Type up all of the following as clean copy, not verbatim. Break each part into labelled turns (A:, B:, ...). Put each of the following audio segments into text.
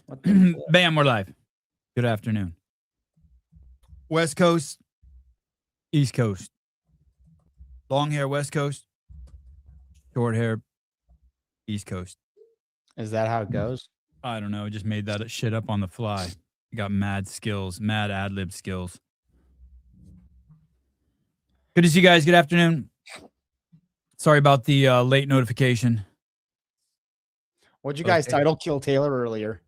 A: What the fuck?
B: Bam, we're live. Good afternoon. West Coast, East Coast. Long hair, West Coast. Short hair, East Coast.
A: Is that how it goes?
B: I don't know. I just made that shit up on the fly. Got mad skills, mad ad-lib skills. Good to see you guys. Good afternoon. Sorry about the late notification.
A: What'd you guys title Kill Taylor earlier?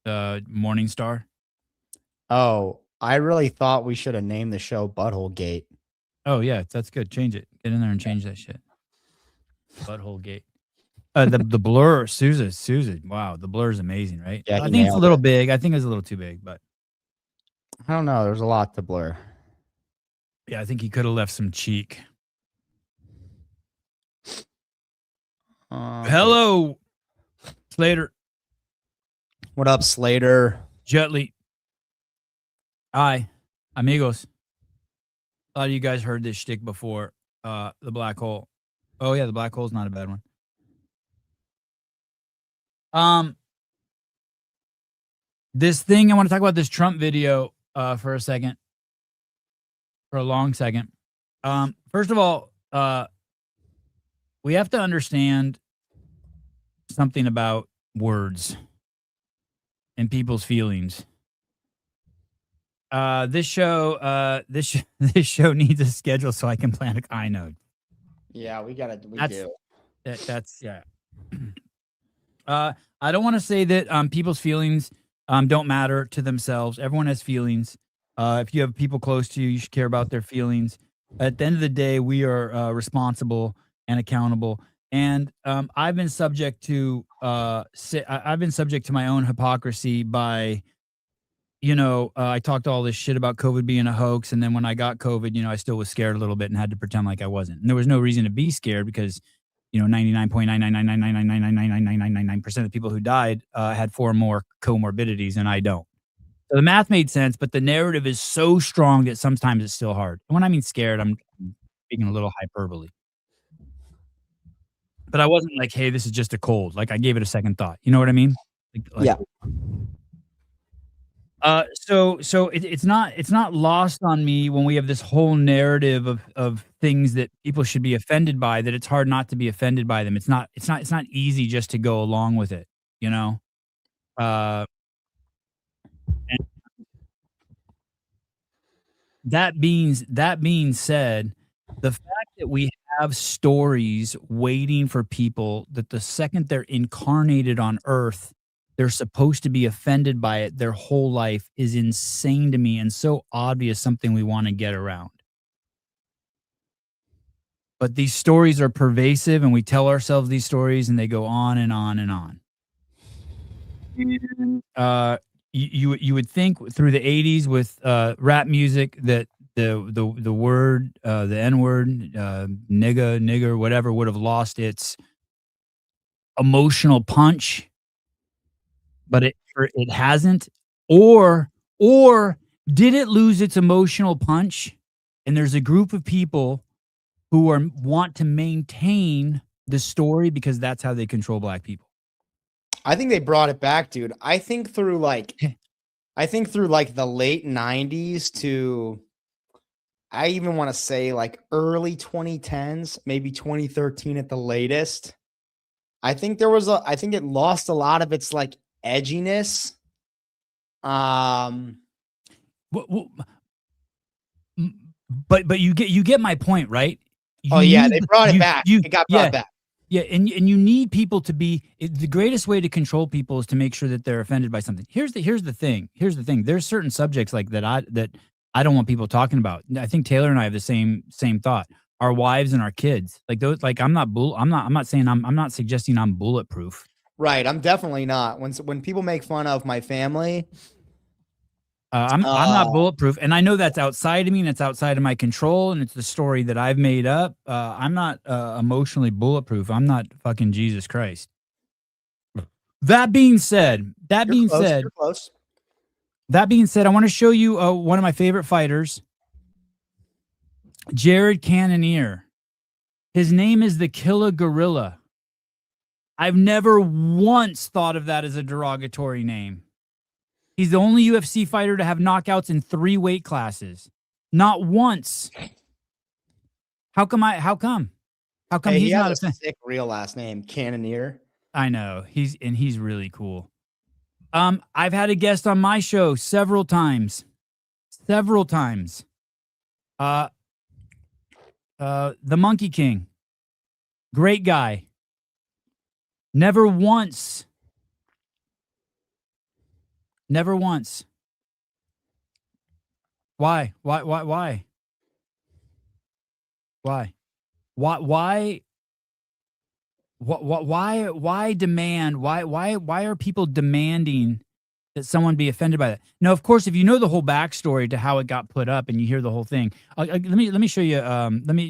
B: Morningstar.
A: Oh, I really thought we should have named the show Butthole Gate.
B: Oh, yeah, that's good. Change it. Get in there and change that shit. Butthole Gate. The blur, Susan. Wow, the blur is amazing, right?
A: Yeah,
B: I think it's a little big. I think it's a little too big, but
A: I don't know. There's a lot to blur.
B: yeah, I think he could have left some cheek. Hello, Slater.
A: What up, Slater?
B: Jetly. Hi, amigos. A lot of you guys heard this shtick before. The black hole. Oh yeah, the black hole's not a bad one. This thing, I want to talk about this Trump video for a second. For a long second. First of all, we have to understand something about words and people's feelings. This show needs a schedule so I can plan I know.
A: Yeah, we do.
B: That's yeah. I don't want to say that people's feelings don't matter to themselves. Everyone has feelings. If you have people close to you, you should care about their feelings. At the end of the day, we are responsible and accountable. And I've been subject to my own hypocrisy by, I talked all this shit about COVID being a hoax, and then when I got COVID, I still was scared a little bit and had to pretend like I wasn't. And there was no reason to be scared because 99.99999999999% of the people who died had 4 more comorbidities, and I don't. So the math made sense, but the narrative is so strong that sometimes it's still hard. And when I mean scared, I'm speaking a little hyperbole. But I wasn't like, hey, this is just a cold. Like I gave it a second thought. You know what I mean?
A: Yeah.
B: So it's not lost on me when we have this whole narrative of things that people should be offended by, that it's hard not to be offended by them. It's not easy just to go along with it, and that being said, the fact that we have stories waiting for people that the second they're incarnated on Earth, they're supposed to be offended by it their whole life is insane to me and so obvious, something we want to get around. But these stories are pervasive and we tell ourselves these stories and they go on and on and on. You would think through the 80s with rap music that the word, the N-word, nigger, whatever, would have lost its emotional punch. But it hasn't, or did it lose its emotional punch? And there's a group of people who want to maintain the story because that's how they control black people.
A: I think they brought it back, dude. I think through like the late 90s to, I even want to say like early 2010s, maybe 2013 at the latest. I think it lost a lot of its like edginess.
B: But you get my point, right?
A: They brought it back. It got brought back.
B: Yeah, and you need people to be the greatest way to control people is to make sure that they're offended by something. Here's the thing. There's certain subjects like that I don't want people talking about. I think Taylor and I have the same thought. Our wives and our kids, like those. Like I'm not suggesting I'm bulletproof.
A: Right, I'm definitely not. When people make fun of my family,
B: I'm not bulletproof, and I know that's outside of me, and it's outside of my control, and it's the story that I've made up. I'm not emotionally bulletproof. I'm not fucking Jesus Christ. That being said, I want to show you one of my favorite fighters, Jared Cannonier. His name is the Killer Gorilla. I've never once thought of that as a derogatory name. He's the only UFC fighter to have knockouts in 3 weight classes. Not once. How come? How come
A: Hey,
B: he's
A: he
B: not
A: has
B: a
A: a
B: fan?
A: sick real last name, Cannoneer.
B: I know. He's really cool. I've had a guest on my show several times. The Monkey King. Great guy. Never once. Why? Why demand? Why are people demanding that someone be offended by that? Now, of course, if you know the whole backstory to how it got put up and you hear the whole thing, let me show you.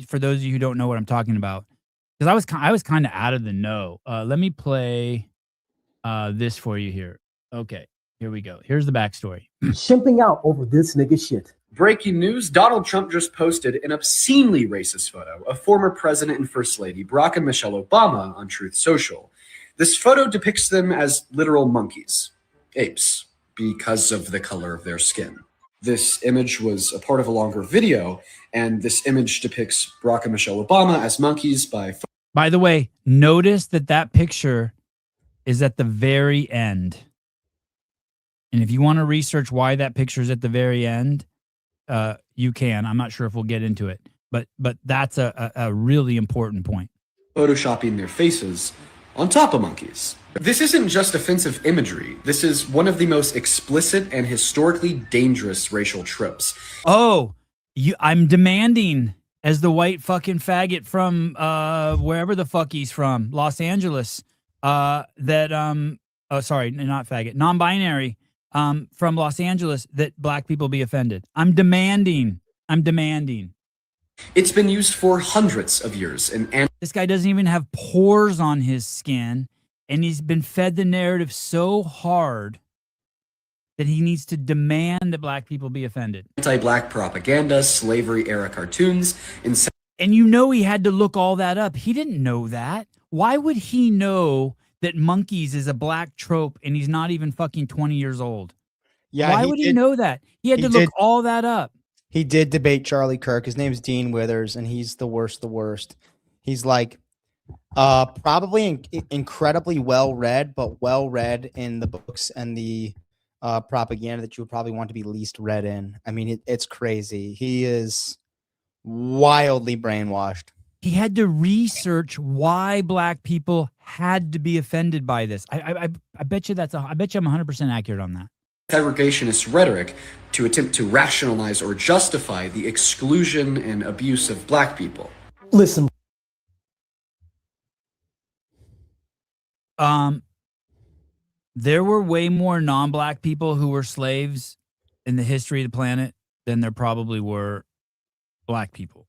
B: For those of you who don't know what I'm talking about, because I was kind of out of the know. Let me play this for you here. Okay, here we go. Here's the backstory.
C: Shimping out over this nigga shit.
D: Breaking news, Donald Trump just posted an obscenely racist photo of former President and First Lady Barack and Michelle Obama on Truth Social. This photo depicts them as literal monkeys, apes, because of the color of their skin. This image was a part of a longer video, and this image depicts Barack and Michelle Obama as monkeys
B: By the way, notice that picture is at the very end. And if you want to research why that picture is at the very end, you can. I'm not sure if we'll get into it, but that's a really important point.
D: photoshopping their faces on top of monkeys. This isn't just offensive imagery. This is one of the most explicit and historically dangerous racial tropes.
B: Oh, I'm demanding, as the white fucking faggot from wherever the fuck he's from, Los Angeles, sorry, not faggot, non-binary, from Los Angeles, that black people be offended. I'm demanding.
D: It's been used for hundreds of years. And
B: This guy doesn't even have pores on his skin, and he's been fed the narrative so hard that he needs to demand that black people be offended.
D: Anti-black propaganda, slavery-era cartoons,
B: And you know he had to look all that up. He didn't know that. Why would he know that monkeys is a black trope and he's not even fucking 20 years old?
A: Yeah,
B: Why would he know that? He had to look all that up.
A: He did debate Charlie Kirk. His name's Dean Withers, and he's the worst. He's like probably incredibly well-read, but well-read in the books and the propaganda that you would probably want to be least read in. I mean, it's crazy. He is wildly brainwashed.
B: He had to research why black people had to be offended by this. I bet you I'm 100% accurate on that.
D: segregationist rhetoric to attempt to rationalize or justify the exclusion and abuse of black people.
C: Listen.
B: There were way more non-black people who were slaves in the history of the planet than there probably were black people.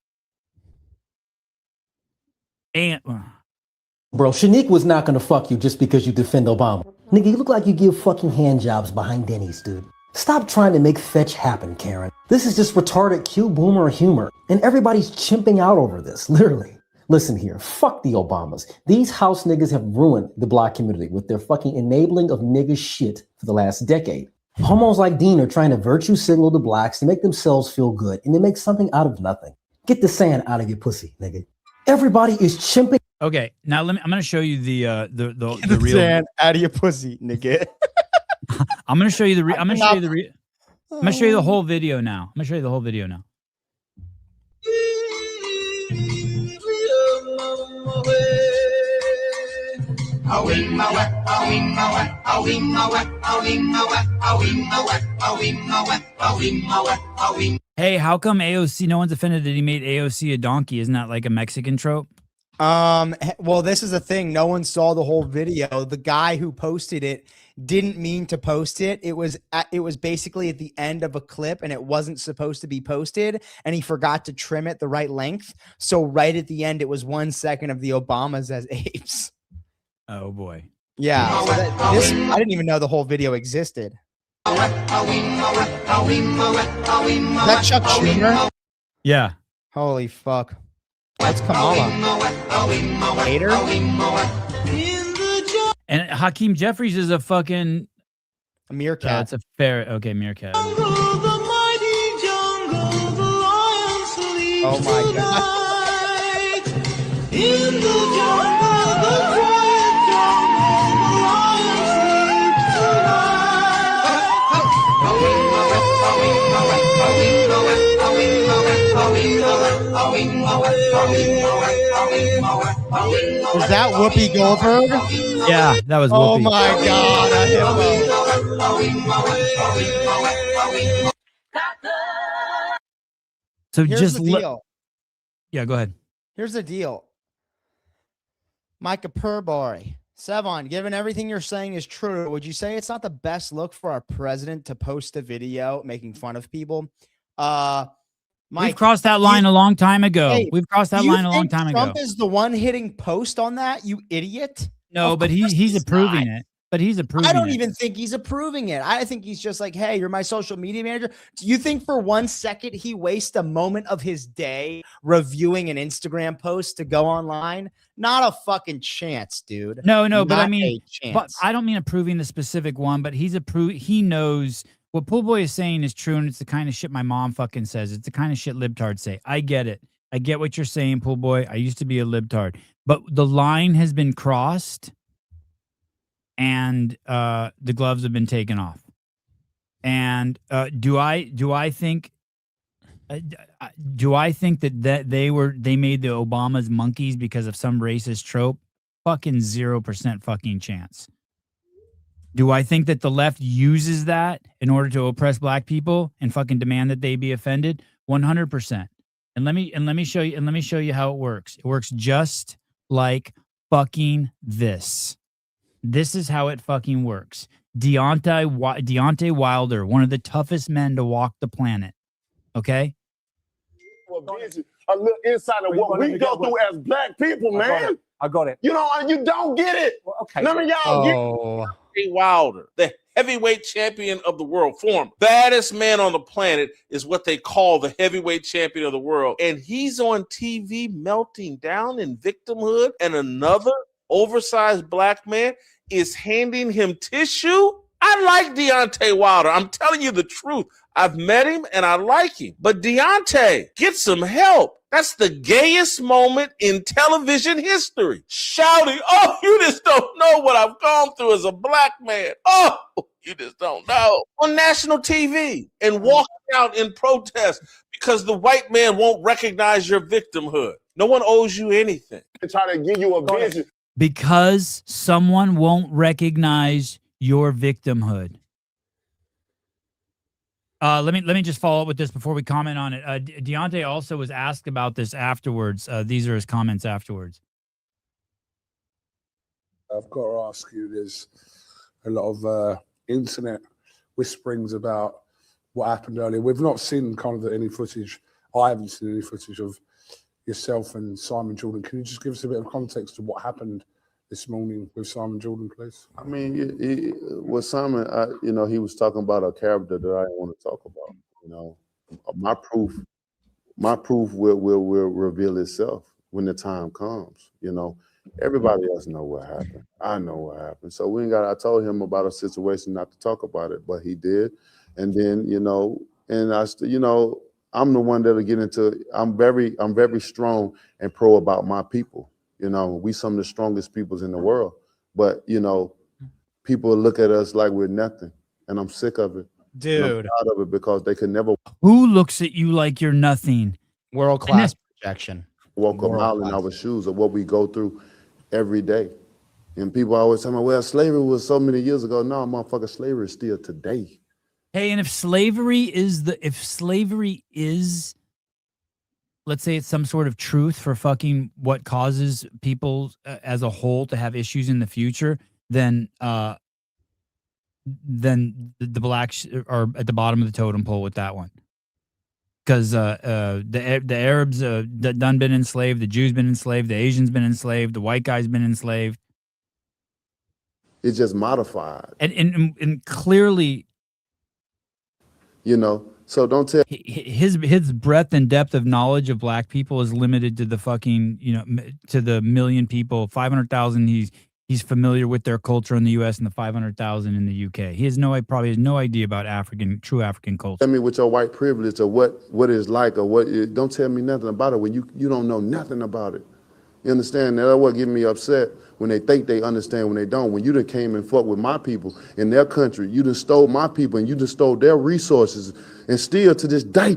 B: And
C: Bro, Shanique was not gonna fuck you just because you defend Obama. Nigga, you look like you give fucking hand jobs behind Denny's, dude. Stop trying to make fetch happen, Karen. This is just retarded cute boomer humor, and everybody's chimping out over this, literally. Listen here, fuck the Obamas. These house niggas have ruined the black community with their fucking enabling of nigga shit for the last decade. Homos like Dean are trying to virtue signal the blacks to make themselves feel good, and they make something out of nothing. Get the sand out of your pussy, nigga. Everybody is chimping.
B: okay, now I'm going to show you the real
A: Sand out of your pussy, nigga.
B: I'm going to show you the I'm going to show you the whole video now. Hey, how come AOC, no one's offended that he made AOC a donkey? Isn't that like a Mexican trope?
A: Well, this is the thing. No one saw the whole video. The guy who posted it didn't mean to post it. It was basically at the end of a clip, and it wasn't supposed to be posted, and he forgot to trim it the right length. So right at the end, it was 1 second of the Obamas as apes.
B: Oh boy.
A: Yeah. So I didn't even know the whole video existed. Is that Chuck Schumer?
B: Yeah.
A: Holy fuck. That's Kamala. Hater?
B: And Hakeem Jeffries is a fucking
A: A meerkat.
B: it's a fair meerkat.
A: Oh my god. Was that Whoopi Goldberg?
B: Yeah, that was
A: Oh
B: Whoopi.
A: my god, a hippo.
B: So
A: Here's
B: just
A: the deal.
B: yeah, go ahead.
A: Here's the deal. Micah Purbari. Sevon, given everything you're saying is true, would you say it's not the best look for our president to post a video making fun of people? Mike,
B: We've crossed that line a long time ago.
A: Hey,
B: We've crossed that
A: do you
B: line a long
A: think
B: time
A: Trump
B: ago.
A: is the one hitting post on that, you idiot?
B: No,
A: Of
B: but
A: course
B: he's
A: he's
B: approving
A: not.
B: it. But he's approving
A: I don't
B: it.
A: even think he's approving it. I think he's just like, hey, you're my social media manager. Do you think for 1 second he wastes a moment of his day reviewing an Instagram post to go online? Not a fucking chance, dude.
B: No, but I
A: Not
B: mean,
A: a chance.
B: but I don't mean approving the specific one, but he knows what Pool Boy is saying is true, and it's the kind of shit my mom fucking says. It's the kind of shit libtards say. I get it. I get what you're saying, Pool Boy. I used to be a libtard. But the line has been crossed, and the gloves have been taken off. And do I think that they made the Obamas monkeys because of some racist trope? Fucking 0% fucking chance. Do I think that the left uses that in order to oppress black people and fucking demand that they be offended? 100%. And let me show you how it works. It works just like fucking this. This is how it fucking works. Deontay Wilder, one of the toughest men to walk the planet. Okay?
E: A little insight of what we go through as black people, man.
F: I got it.
E: You know, you don't get it.
F: Well, okay.
E: None of y'all get it.
A: Oh,
G: Deontay Wilder, the heavyweight champion of the world, former baddest man on the planet, is what they call the heavyweight champion of the world. And he's on TV melting down in victimhood, and another oversized black man is handing him tissue. I like Deontay Wilder. I'm telling you the truth. I've met him and I like him. But Deontay, get some help. That's the gayest moment in television history. Shouting, oh, you just don't know what I've gone through as a black man. Oh, you just don't know. On national TV and walking out in protest because the white man won't recognize your victimhood. No one owes you anything.
E: They try to give you a vision.
B: Because someone won't recognize your victimhood. Let me just follow up with this before we comment on it. Deontay also was asked about this afterwards. These are his comments afterwards.
H: I've got to ask you, there's a lot of internet whisperings about what happened earlier. We've not seen kind of any footage. I haven't seen any footage of yourself and Simon Jordan. Can you just give us a bit of context to what happened this morning with Simon Jordan, please?
I: I mean, with Simon, he was talking about a character that I didn't want to talk about. You know, my proof will reveal itself when the time comes. You know, everybody else know what happened. I know what happened. So I told him about a situation not to talk about it, but he did. And then, I'm the one that'll get into. I'm very strong and pro about my people. You know, we some of the strongest peoples in the world, but people look at us like we're nothing, and I'm sick of it.
A: dude.
I: I'm proud of it because they could never
B: Who looks at you like you're nothing?
A: World class projection.
I: walk a mile in our shoes of what we go through every day. And people always tell me, well, slavery was so many years ago. No, motherfucker, slavery is still today.
B: Hey, and if slavery is, let's say it's some sort of truth for fucking what causes people as a whole to have issues in the future, then the blacks are at the bottom of the totem pole with that one. Because the Arabs done been enslaved, the Jews been enslaved, the Asians been enslaved, the white guys been enslaved.
I: It's just modified.
B: And clearly,
I: so don't tell
B: his breadth and depth of knowledge of black people is limited to the fucking, to the million people, 500,000 He's familiar with their culture in the U.S. and the 500,000 in the U.K. He has probably has no idea about true African culture.
I: Tell me with your white privilege or what it's like or don't tell me nothing about it when you don't know nothing about it. You understand? That's what get me upset when they think they understand when they don't. When you done came and fucked with my people in their country, you done stole my people and you done stole their resources, and still to this day.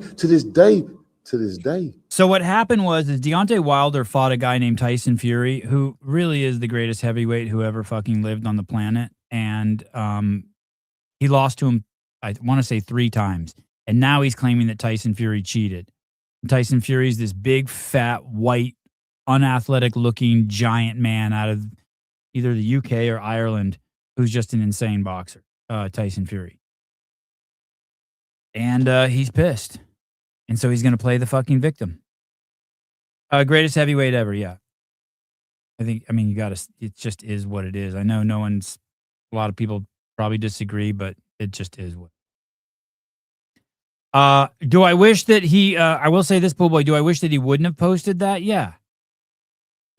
B: So what happened is Deontay Wilder fought a guy named Tyson Fury, who really is the greatest heavyweight who ever fucking lived on the planet, and he lost to him, I want to say 3 times, and now he's claiming that Tyson Fury cheated. Tyson Fury is this big, fat, white, unathletic-looking giant man out of either the UK or Ireland who's just an insane boxer, Tyson Fury. And he's pissed. And so he's going to play the fucking victim. Greatest heavyweight ever, yeah. You got to, it just is what it is. I know a lot of people probably disagree, but it just is what. Do I wish that I will say this, Pool Boy, do I wish that he wouldn't have posted that? Yeah.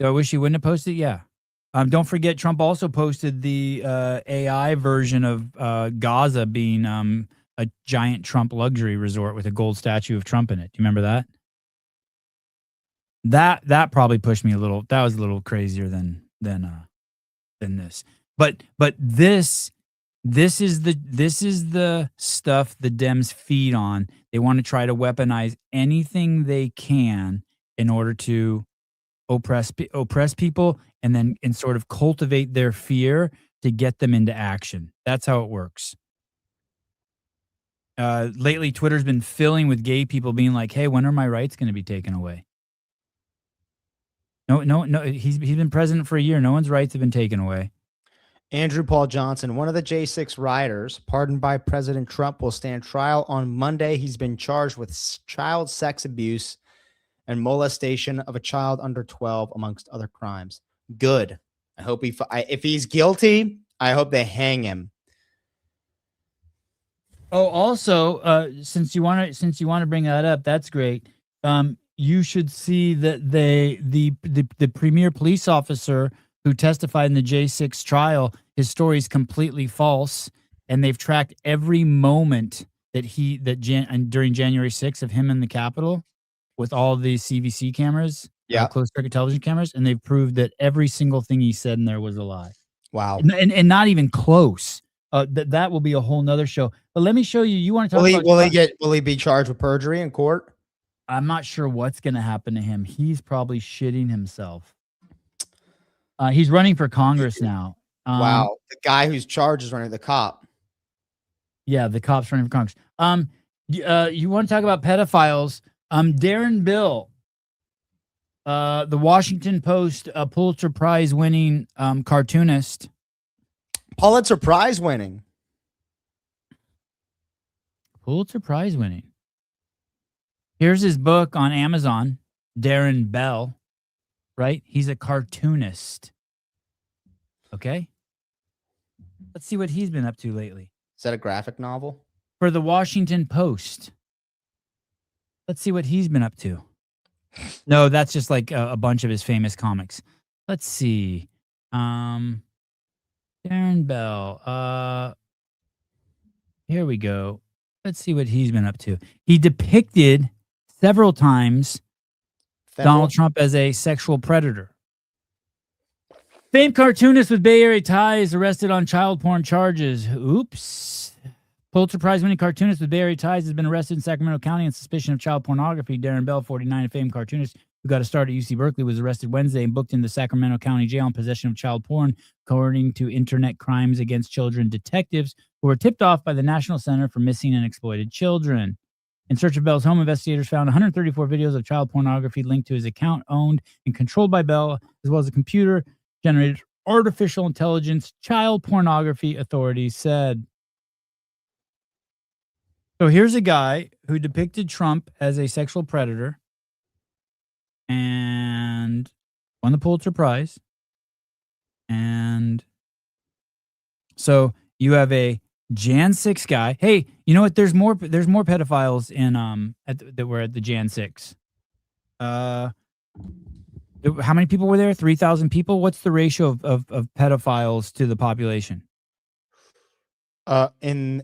B: Do I wish he wouldn't have posted? Yeah. Don't forget, Trump also posted the AI version of Gaza being a giant Trump luxury resort with a gold statue of Trump in it. Do you remember that? That probably pushed me a little. That was a little crazier than this. But this is the stuff the Dems feed on. They want to try to weaponize anything they can in order to oppress people and sort of cultivate their fear to get them into action. That's how it works. Lately, Twitter's been filling with gay people being like, "Hey, when are my rights going to be taken away?" No. He's been president for a year. No one's rights have been taken away.
A: Andrew Paul Johnson, one of the J6 rioters, pardoned by President Trump, will stand trial on Monday. He's been charged with child sex abuse and molestation of a child under 12, amongst other crimes. Good. I hope if he's guilty, I hope they hang him.
B: Oh, also, since you want to bring that up, that's great. You should see that the premier police officer who testified in the J6 trial, his story is completely false, and they've tracked every moment during January 6th of him in the Capitol with all the CVC cameras, closed circuit television cameras, and they've proved that every single thing he said in there was a lie.
A: Wow,
B: and not even close. That will be a whole nother show. But let me show you. You want to talk about...
A: Will he be charged with perjury in court?
B: I'm not sure what's going to happen to him. He's probably shitting himself. He's running for Congress now.
A: Wow. The guy who's charged is running, the cop.
B: Yeah, the cop's running for Congress. You want to talk about pedophiles? Darren Bill, the Washington Post Pulitzer Prize winning cartoonist.
A: Pulitzer Prize winning.
B: Pulitzer Prize winning. Here's his book on Amazon, Darren Bell, right? He's a cartoonist. Okay? Let's see what he's been up to lately.
A: Is that a graphic novel?
B: For the Washington Post. Let's see what he's been up to. No, that's just like a bunch of his famous comics. Let's see. Darren Bell. Here we go. Let's see what he's been up to. He depicted several times Donald Trump as a sexual predator. Famed cartoonist with Bay Area ties arrested on child porn charges. Oops. Pulitzer Prize winning cartoonist with Bay Area ties has been arrested in Sacramento County on suspicion of child pornography. Darren Bell, 49, a famed cartoonist who got a start at UC Berkeley, was arrested Wednesday and booked into Sacramento County Jail in possession of child porn, according to Internet Crimes Against Children detectives who were tipped off by the National Center for Missing and Exploited Children. In search of Bell's home, investigators found 134 videos of child pornography linked to his account, owned and controlled by Bell, as well as a computer-generated artificial intelligence child pornography, authorities said. So here's a guy who depicted Trump as a sexual predator and won the Pulitzer Prize. And so you have a Jan 6 guy. Hey, you know what? There's more pedophiles in that were at the Jan 6. How many people were there? 3,000 people. What's the ratio of pedophiles to the population?
A: In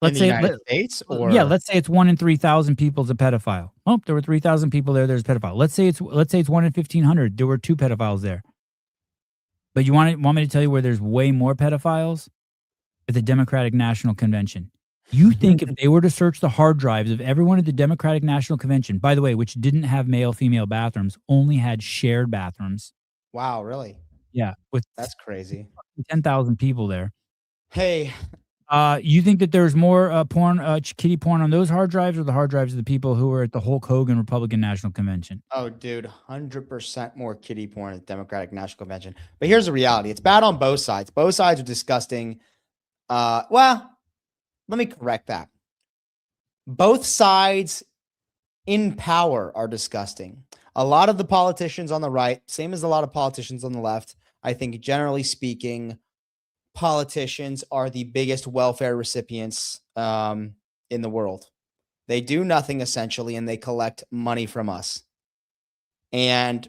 B: Let's
A: the
B: say,
A: United States, or
B: yeah, let's say it's 1 in 3,000 people is a pedophile. Oh, there were 3,000 people there. There's a pedophile. Let's say it's 1 in 1,500. There were 2 pedophiles there. But you want me to tell you where there's way more pedophiles? At the Democratic National Convention. You think if they were to search the hard drives of everyone at the Democratic National Convention, by the way, which didn't have male-female bathrooms, only had shared bathrooms.
A: wow, really?
B: Yeah, with
A: That's crazy.
B: 10,000 people there.
A: Hey,
B: You think that there's more kitty porn on those hard drives, or the hard drives of the people who were at the Hulk Hogan Republican National Convention?
A: oh, dude, 100% more kiddie porn at the Democratic National Convention. But here's the reality: it's bad on both sides. Both sides are disgusting. Well, let me correct that. Both sides in power are disgusting. A lot of the politicians on the right, same as a lot of politicians on the left, I think generally speaking, politicians are the biggest welfare recipients in the world. They do nothing essentially, and they collect money from us. And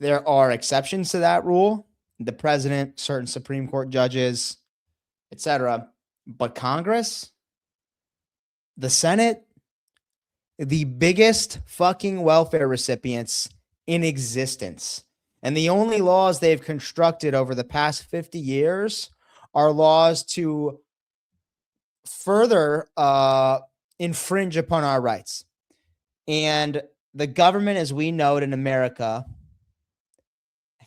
A: there are exceptions to that rule: the president, certain Supreme Court judges, etc. But Congress, the Senate, the biggest fucking welfare recipients in existence. And the only laws they've constructed over the past 50 years are laws to further infringe upon our rights. And the government, as we know it in America,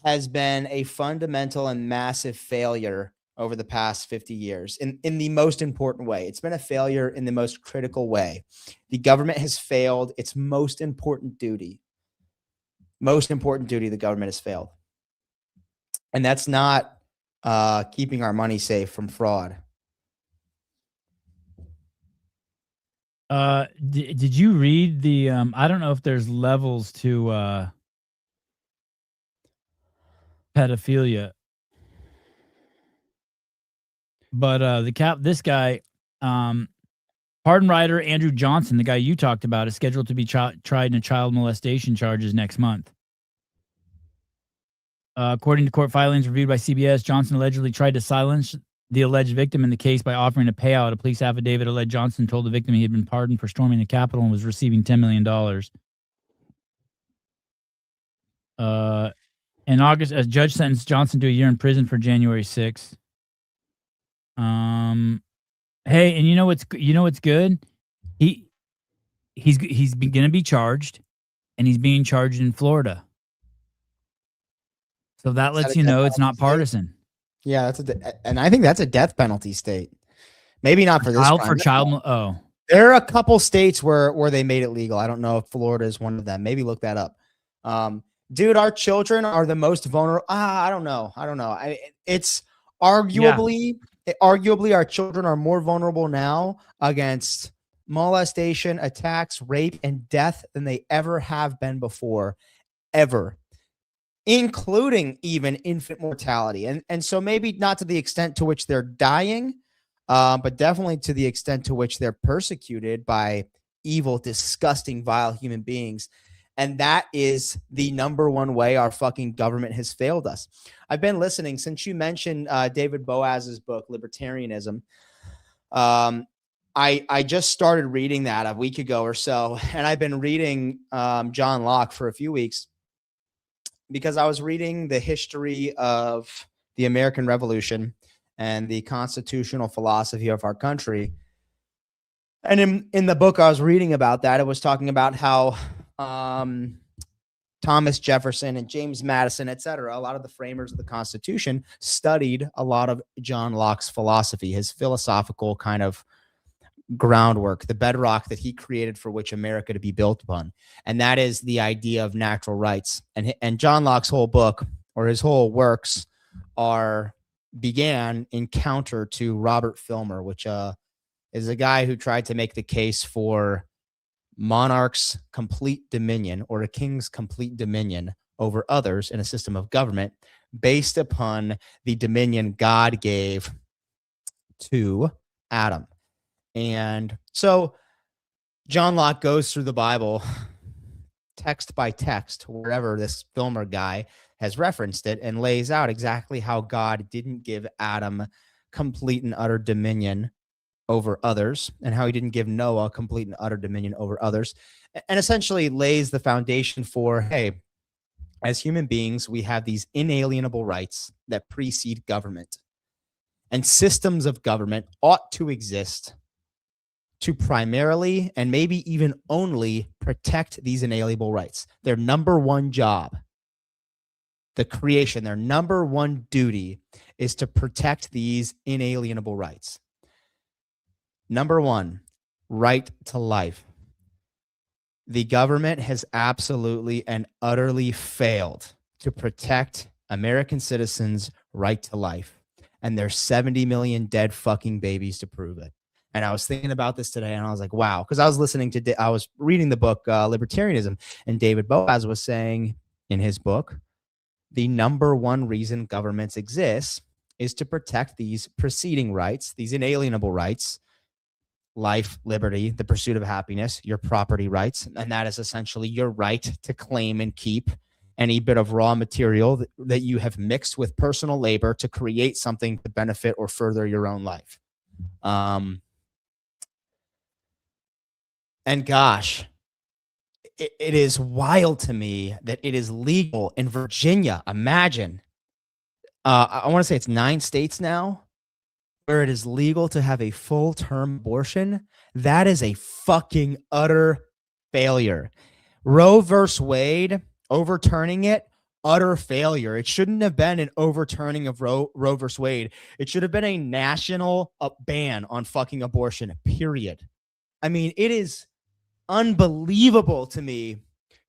A: has been a fundamental and massive failure over the past 50 years in the most important way. It's been a failure in the most critical way. The government has failed its most important duty. The government has failed. And that's not keeping our money safe from fraud.
B: Did you read the I don't know if there's levels to pedophilia, but this guy, pardon writer Andrew Johnson, the guy you talked about, is scheduled to be tried in child molestation charges next month. According to court filings reviewed by CBS, Johnson allegedly tried to silence the alleged victim in the case by offering a payout. A police affidavit alleged Johnson told the victim he had been pardoned for storming the Capitol and was receiving $10 million. In August, a judge sentenced Johnson to a year in prison for January 6th. Hey, and you know what's good? He's going to be charged, and he's being charged in Florida. So that lets you know it's not partisan.
A: Yeah, and I think that's a death penalty state. Maybe not for this crime.
B: Oh,
A: there are a couple states where they made it legal. I don't know if Florida is one of them. Maybe look that up. Dude, our children are the most vulnerable. I don't know. It's arguably our children are more vulnerable now against molestation, attacks, rape, and death than they ever have been before, ever, including even infant mortality. And so maybe not to the extent to which they're dying, but definitely to the extent to which they're persecuted by evil, disgusting, vile human beings. And that is the number one way our fucking government has failed us. I've been listening since you mentioned David Boaz's book, Libertarianism. I just started reading that a week ago or so, and I've been reading John Locke for a few weeks because I was reading the history of the American Revolution and the constitutional philosophy of our country. And in the book I was reading about that, it was talking about how Thomas Jefferson and James Madison, etc., a lot of the framers of the Constitution studied a lot of John Locke's philosophy, his philosophical kind of groundwork, the bedrock that he created for which America to be built upon. And that is the idea of natural rights. And John Locke's whole book, or his whole works, began in counter to Robert Filmer, which is a guy who tried to make the case for monarch's complete dominion, or a king's complete dominion over others in a system of government based upon the dominion God gave to Adam. And so John Locke goes through the Bible text by text, wherever this filmer guy has referenced it, and lays out exactly how God didn't give Adam complete and utter dominion over others, and how he didn't give Noah complete and utter dominion over others, and essentially lays the foundation for, hey, as human beings, we have these inalienable rights that precede government, and systems of government ought to exist to primarily and maybe even only protect these inalienable rights. Their number one job, the creation, their number one duty is to protect these inalienable rights. Number one, right to life. The government has absolutely and utterly failed to protect American citizens' right to life. And there's 70 million dead fucking babies to prove it. And I was thinking about this today, and I was like, wow, because I was reading the book Libertarianism, and David Boaz was saying in his book, the number one reason governments exist is to protect these preceding rights, these inalienable rights, life, liberty, the pursuit of happiness, your property rights. And that is essentially your right to claim and keep any bit of raw material that you have mixed with personal labor to create something to benefit or further your own life. And gosh, it is wild to me that it is legal in Virginia. Imagine, I want to say it's 9 states now where it is legal to have a full-term abortion. That is a fucking utter failure. Roe versus Wade, overturning it, utter failure. It shouldn't have been an overturning of Roe versus Wade. It should have been a national ban on fucking abortion, period. I mean, it is unbelievable to me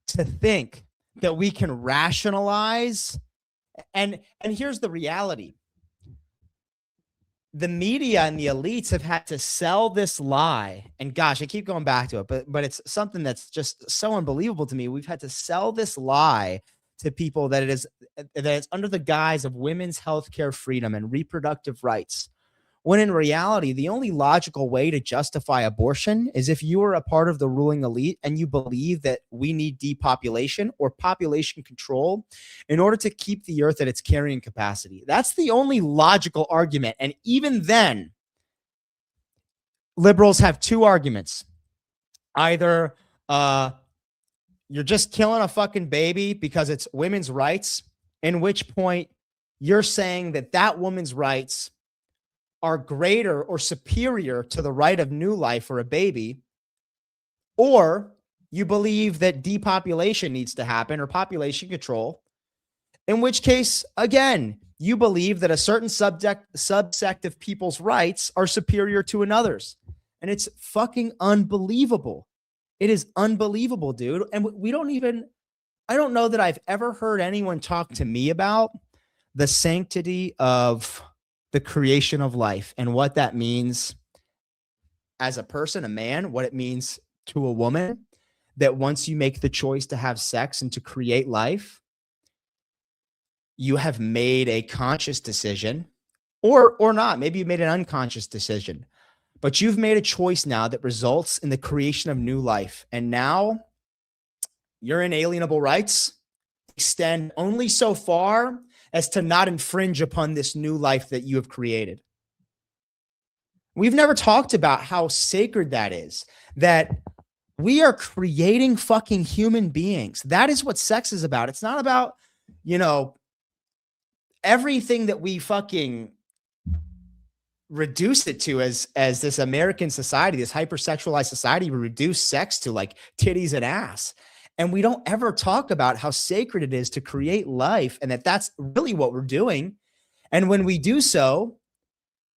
A: to think that we can rationalize. And here's the reality. The media and the elites have had to sell this lie. And gosh, I keep going back to it, but it's something that's just so unbelievable to me. We've had to sell this lie to people that it's under the guise of women's healthcare freedom and reproductive rights, when in reality, the only logical way to justify abortion is if you are a part of the ruling elite and you believe that we need depopulation or population control in order to keep the earth at its carrying capacity. That's the only logical argument. And even then, liberals have 2 arguments. Either you're just killing a fucking baby because it's women's rights, in which point you're saying that that woman's rights are greater or superior to the right of new life for a baby, or you believe that depopulation needs to happen or population control, in which case, again, you believe that a certain subsect of people's rights are superior to another's. And it's fucking unbelievable. It is unbelievable, dude. And I don't know that I've ever heard anyone talk to me about the sanctity of the creation of life and what that means as a person, a man, what it means to a woman, that once you make the choice to have sex and to create life, you have made a conscious decision, or not. Maybe you made an unconscious decision, but you've made a choice now that results in the creation of new life. And now your inalienable rights extend only so far as to not infringe upon this new life that you have created. We've never talked about how sacred that is, that we are creating fucking human beings. That is what sex is about. It's not about, everything that we fucking reduce it to as this American society, this hypersexualized society, we reduce sex to like titties and ass. And we don't ever talk about how sacred it is to create life, and that's really what we're doing. And when we do so,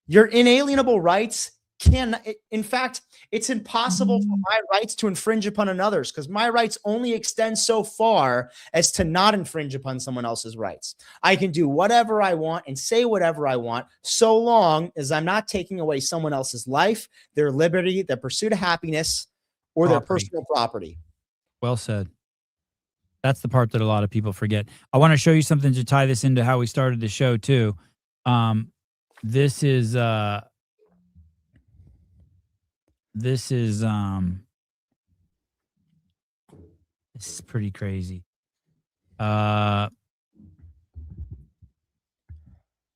A: your inalienable rights in fact, it's impossible for my rights to infringe upon another's, because my rights only extend so far as to not infringe upon someone else's rights. I can do whatever I want and say whatever I want, so long as I'm not taking away someone else's life, their liberty, their pursuit of happiness, or their personal property.
B: Well said. That's the part that a lot of people forget. I want to show you something to tie this into how we started the show too. This is This is pretty crazy.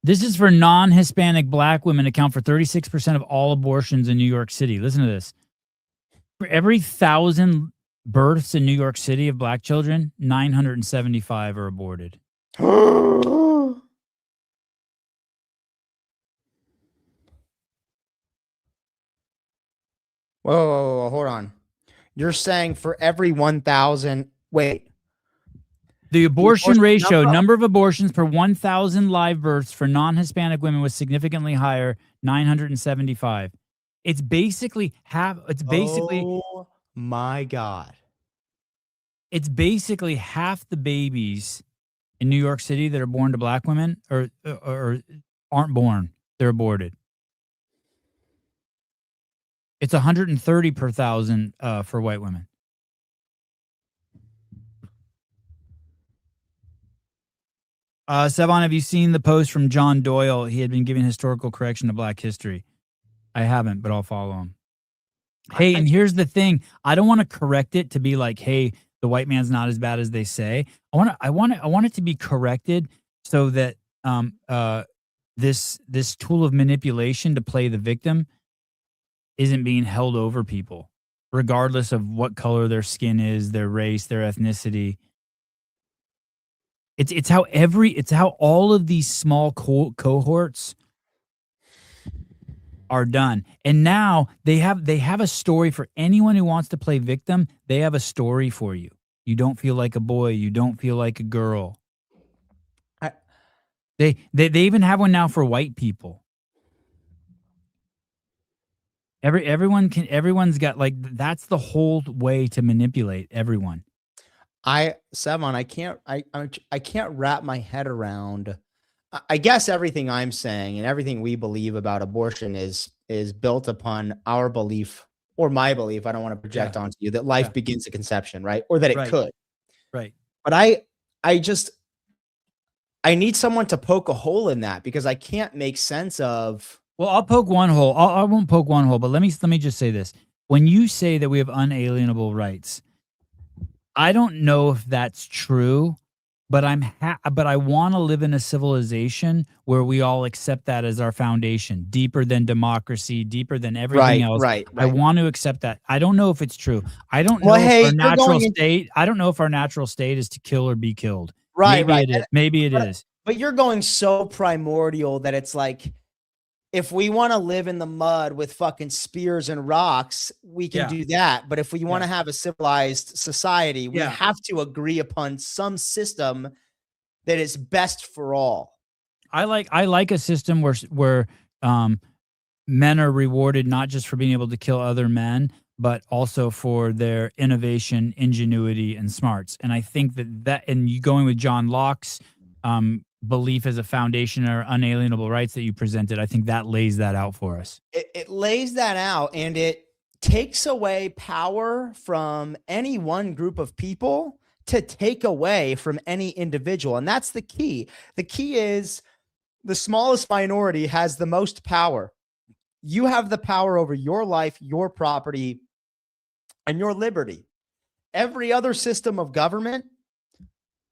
B: This is for non-Hispanic black women account for 36% of all abortions in New York City. Listen to this. For every 1,000 births in New York City of black children, 975 are aborted.
A: Whoa, hold on. You're saying for every 1,000, wait.
B: The abortion
A: abortion
B: ratio,
A: number-
B: number of abortions per 1,000 live births for non-Hispanic women was significantly higher, 975. It's basically half. It's basically
A: Oh my God.
B: it's basically half the babies in New York City that are born to black women or aren't born. They're aborted. It's 130 per 1,000 for white women. Sevon, have you seen the post from John Doyle? He had been giving historical correction to Black history. I haven't, but I'll follow him. Hey, and here's the thing. I don't want to correct it to be like, hey, the white man's not as bad as they say. I want it to be corrected so that this tool of manipulation to play the victim isn't being held over people, regardless of what color their skin is, their race, their ethnicity. It's how all of these small cohorts are done. And now they have a story for anyone who wants to play victim. They have a story for you. You don't feel like a boy. You don't feel like a girl. They even have one now for white people. Everyone's got, like, that's the whole way to manipulate everyone.
A: Sevon, I can't wrap my head around. I guess everything I'm saying and everything we believe about abortion is built upon our belief or my belief. I don't want to project onto you that life begins at conception, right? Or that it could.
B: Right.
A: But I need someone to poke a hole in that because I can't make sense of.
B: Well, I'll poke one hole. I won't poke one hole, but let me just say this. When you say that we have unalienable rights, I don't know if that's true, but I want to live in a civilization where we all accept that as our foundation, deeper than democracy, deeper than everything else.
A: Right.
B: I want to accept that. I don't know if it's true. I don't know
A: Well, hey,
B: if our
A: you're
B: natural
A: going
B: state. I don't know if our natural state is to kill or be killed.
A: Right.
B: Maybe it is.
A: But you're going so primordial that it's like, if we want to live in the mud with fucking spears and rocks, we can do that. But if we want to have a civilized society, we have to agree upon some system that is best for all.
B: I like a system where men are rewarded not just for being able to kill other men, but also for their innovation, ingenuity, and smarts. And I think that and you going with John Locke's belief as a foundation or unalienable rights that you presented, I think that lays that out for us.
A: It lays that out, and it takes away power from any one group of people to take away from any individual. And that's the key. The key is the smallest minority has the most power. You have the power over your life, your property, and your liberty. Every other system of government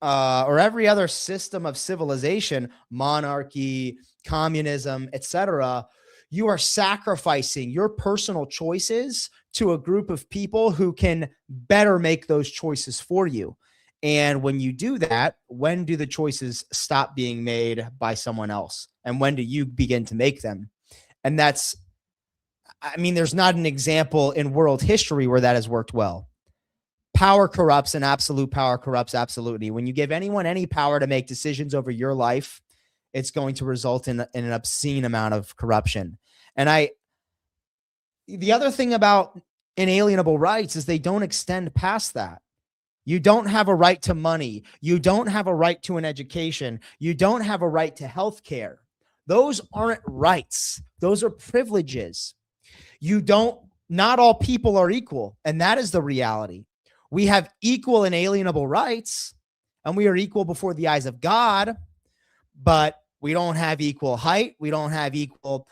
A: or every other system of civilization, monarchy, communism, etc., you are sacrificing your personal choices to a group of people who can better make those choices for you. And when you do that, when do the choices stop being made by someone else? And when do you begin to make them? And there's not an example in world history where that has worked well. Power corrupts, and absolute power corrupts absolutely. When you give anyone any power to make decisions over your life, it's going to result in an obscene amount of corruption. And the other thing about inalienable rights is they don't extend past that. You don't have a right to money. You don't have a right to an education. You don't have a right to health care. Those aren't rights. Those are privileges. Not all people are equal. And that is the reality. We have equal inalienable rights, and we are equal before the eyes of God, but we don't have equal height. We don't have equal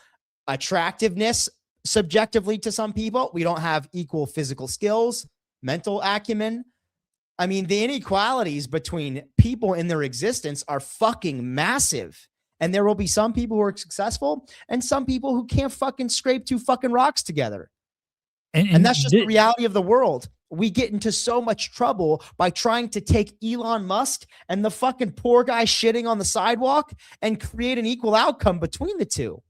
A: attractiveness subjectively to some people. We don't have equal physical skills, mental acumen, I mean, the inequalities between people in their existence are fucking massive. And there will be some people who are successful and some people who can't fucking scrape 2 fucking rocks together. And that's just the reality of the world. We get into so much trouble by trying to take Elon Musk and the fucking poor guy shitting on the sidewalk and create an equal outcome between the two.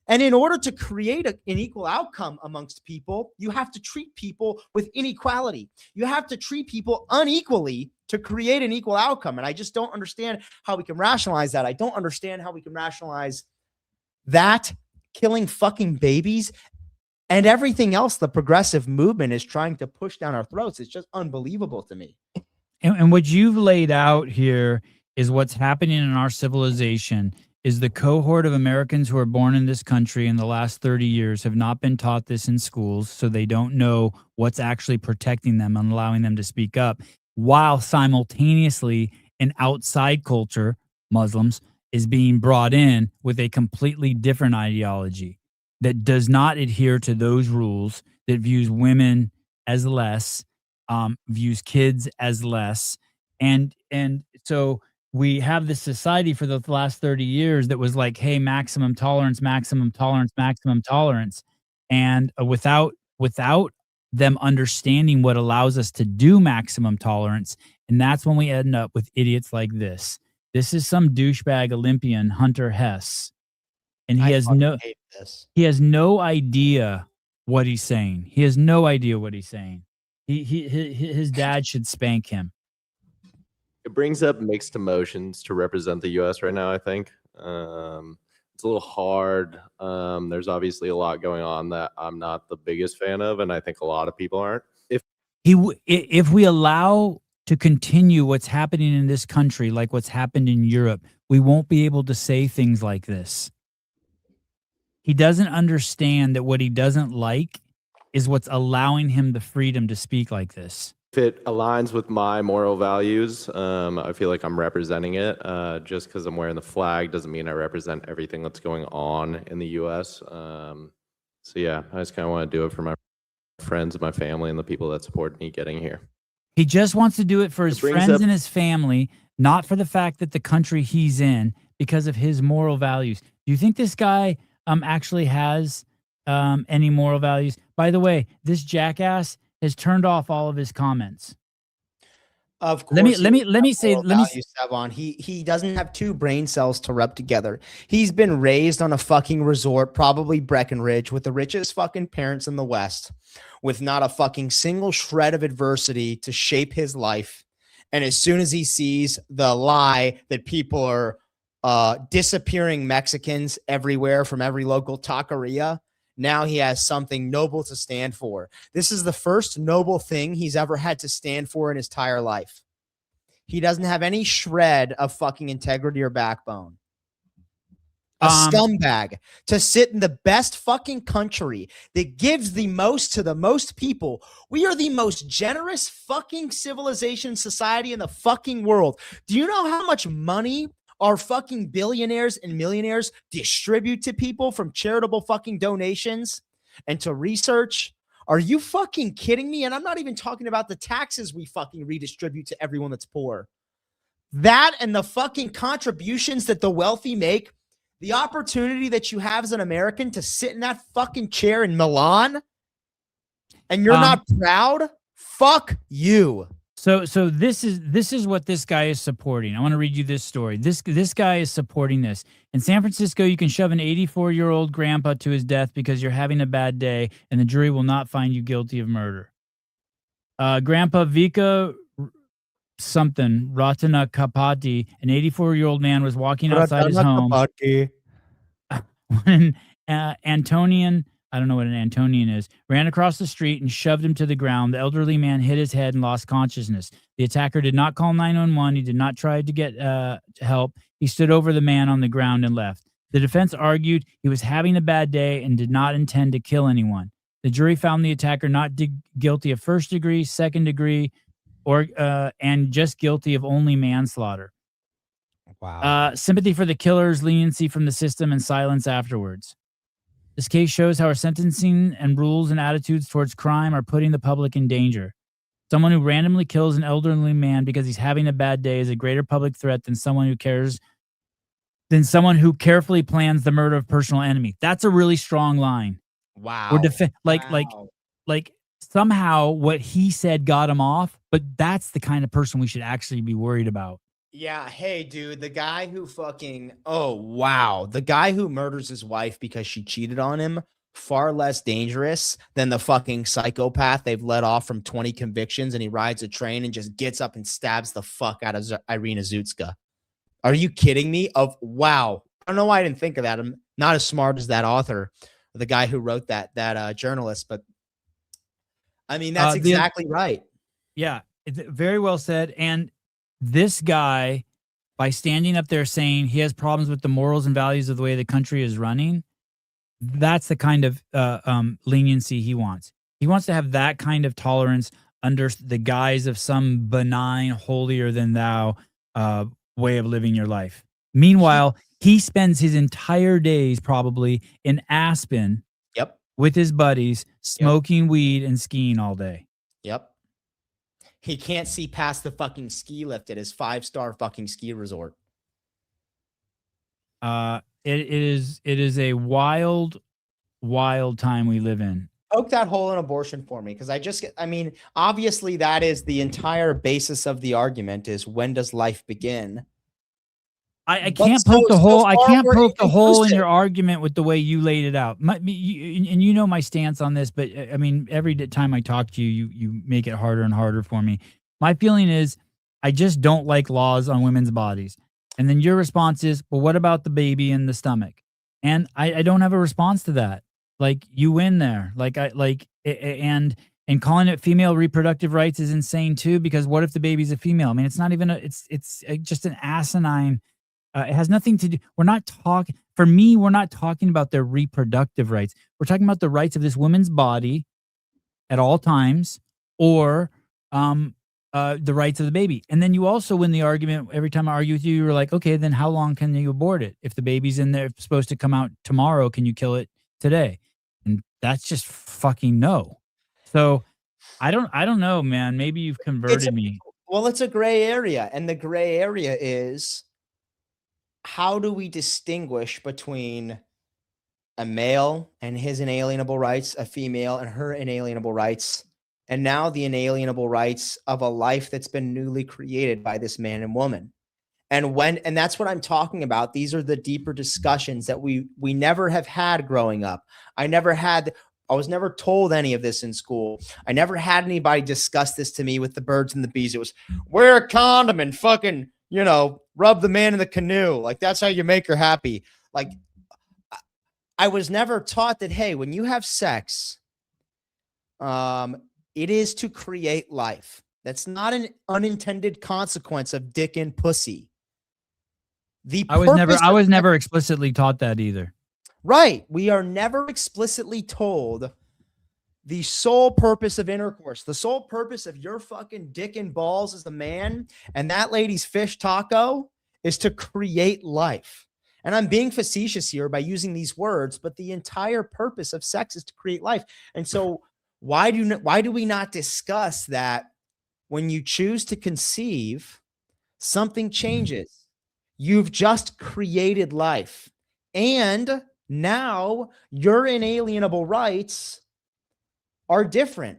A: And in order to create an equal outcome amongst people, you have to treat people with inequality. You have to treat people unequally to create an equal outcome. And I just don't understand how we can rationalize that. I don't understand how we can rationalize that, killing fucking babies, and everything else the progressive movement is trying to push down our throats. It's just unbelievable to me.
B: And what you've laid out here is what's happening in our civilization is the cohort of Americans who are born in this country in the last 30 years have not been taught this in schools, so they don't know what's actually protecting them and allowing them to speak up, while simultaneously an outside culture, Muslims, is being brought in with a completely different ideology that does not adhere to those rules, that views women as less, views kids as less. And so we have this society for the last 30 years that was like, hey, maximum tolerance, maximum tolerance, maximum tolerance. And without them understanding what allows us to do maximum tolerance. And that's when we end up with idiots like this. This is some douchebag Olympian, Hunter Hess. And he has no idea what he's saying. He has no idea what he's saying. His dad should spank him.
F: It brings up mixed emotions to represent the U.S. right now, I think. It's a little hard. There's obviously a lot going on that I'm not the biggest fan of, and I think a lot of people aren't.
B: If we allow to continue what's happening in this country like what's happened in Europe, we won't be able to say things like this. He doesn't understand that what he doesn't like is what's allowing him the freedom to speak like this.
F: If it aligns with my moral values, I feel like I'm representing it. Just because I'm wearing the flag doesn't mean I represent everything that's going on in the U.S. So yeah, I just kind of want to do it for my friends and my family and the people that support me getting here.
B: He just wants to do it for his friends and his family, not for the fact that the country he's in, because of his moral values. Do you think this guy actually has any moral values? By the way, this jackass has turned off all of his comments.
A: Of course.
B: Let me say,
A: he doesn't have 2 brain cells to rub together. He's been raised on a fucking resort, probably Breckenridge, with the richest fucking parents in the West, with not a fucking single shred of adversity to shape his life. And as soon as he sees the lie that people are disappearing Mexicans everywhere from every local taqueria, now he has something noble to stand for. This is the first noble thing he's ever had to stand for in his entire life. He doesn't have any shred of fucking integrity or backbone. A scumbag to sit in the best fucking country that gives the most to the most people. We are the most generous fucking civilization society in the fucking world. Do you know how much money our fucking billionaires and millionaires distribute to people from charitable fucking donations and to research? Are you fucking kidding me? And I'm not even talking about the taxes we fucking redistribute to everyone that's poor. That and the fucking contributions that the wealthy make, the opportunity that you have as an American to sit in that fucking chair in Milan and you're not proud? Fuck you.
B: So this is what this guy is supporting. I want to read you this story. This guy is supporting this. In San Francisco, you can shove an 84-year-old grandpa to his death because you're having a bad day, and the jury will not find you guilty of murder. Grandpa Vika something, Ratana Kapati, an 84-year-old man, was walking outside his home when Antonian, I don't know what an Antonian is, ran across the street and shoved him to the ground. The elderly man hit his head and lost consciousness. The attacker did not call 911. He did not try to get help. He stood over the man on the ground and left. The defense argued he was having a bad day and did not intend to kill anyone. The jury found the attacker not guilty of first degree, second degree, and just guilty of only manslaughter.
A: Wow.
B: Sympathy for the killers, leniency from the system, and silence afterwards. This case shows how our sentencing and rules and attitudes towards crime are putting the public in danger. Someone who randomly kills an elderly man because he's having a bad day is a greater public threat than someone who carefully plans the murder of a personal enemy. That's a really strong line.
A: Wow.
B: We're
A: Wow.
B: like somehow what he said got him off, but that's the kind of person we should actually be worried about.
A: Yeah, hey, dude, the guy who the guy who murders his wife because she cheated on him, far less dangerous than the fucking psychopath they've let off from 20 convictions, and he rides a train and just gets up and stabs the fuck out of Irina Zutska. Are you kidding me? Wow. I don't know why I didn't think of that. I'm not as smart as that author, the guy who wrote that journalist, but I mean, that's exactly right.
B: Yeah, it's very well said. And this guy, by standing up there saying he has problems with the morals and values of the way the country is running, that's the kind of leniency he wants. He wants to have that kind of tolerance under the guise of some benign, holier than thou way of living your life. Meanwhile, he spends his entire days probably in Aspen with his buddies, smoking weed and skiing all day.
A: Yep. He can't see past the fucking ski lift at his 5-star fucking ski resort.
B: It is a wild time we live in.
A: Poke that hole in abortion for me, because obviously that is the entire basis of the argument, is when does life begin?
B: I can't poke the hole. I can't poke the hole in your argument with the way you laid it out. And you know my stance on this, but I mean, every time I talk to you, you make it harder and harder for me. My feeling is I just don't like laws on women's bodies. And then your response is, well, what about the baby in the stomach? And I don't have a response to that. Like, you win there. And calling it female reproductive rights is insane too, because what if the baby's a female? I mean, it's not even it's just an asinine. It has nothing to do. We're not talking about their reproductive rights. We're talking about the rights of this woman's body at all times, or the rights of the baby. And then you also win the argument. Every time I argue with you, you're like, okay, then how long can you abort it? If the baby's in there, supposed to come out tomorrow, can you kill it today? And that's just fucking no. So I don't know, man. Maybe you've converted me.
A: Well, it's a gray area, and the gray area is, how do we distinguish between a male and his inalienable rights, a female and her inalienable rights, and now the inalienable rights of a life that's been newly created by this man and woman? And that's what I'm talking about. These are the deeper discussions that we never have had growing up. I was never told any of this in school. I never had anybody discuss this to me with the birds and the bees. It was, wear a condom and fucking, rub the man in the canoe. Like, that's how you make her happy. Like, I was never taught that, hey, when you have sex, it is to create life. That's not an unintended consequence of dick and pussy.
B: I was never explicitly taught that either.
A: Right. We are never explicitly told the sole purpose of intercourse, the sole purpose of your fucking dick and balls as a man and that lady's fish taco is to create life. And I'm being facetious here by using these words, but the entire purpose of sex is to create life. And so why do we not discuss that when you choose to conceive, something changes? You've just created life. And now your inalienable rights are different.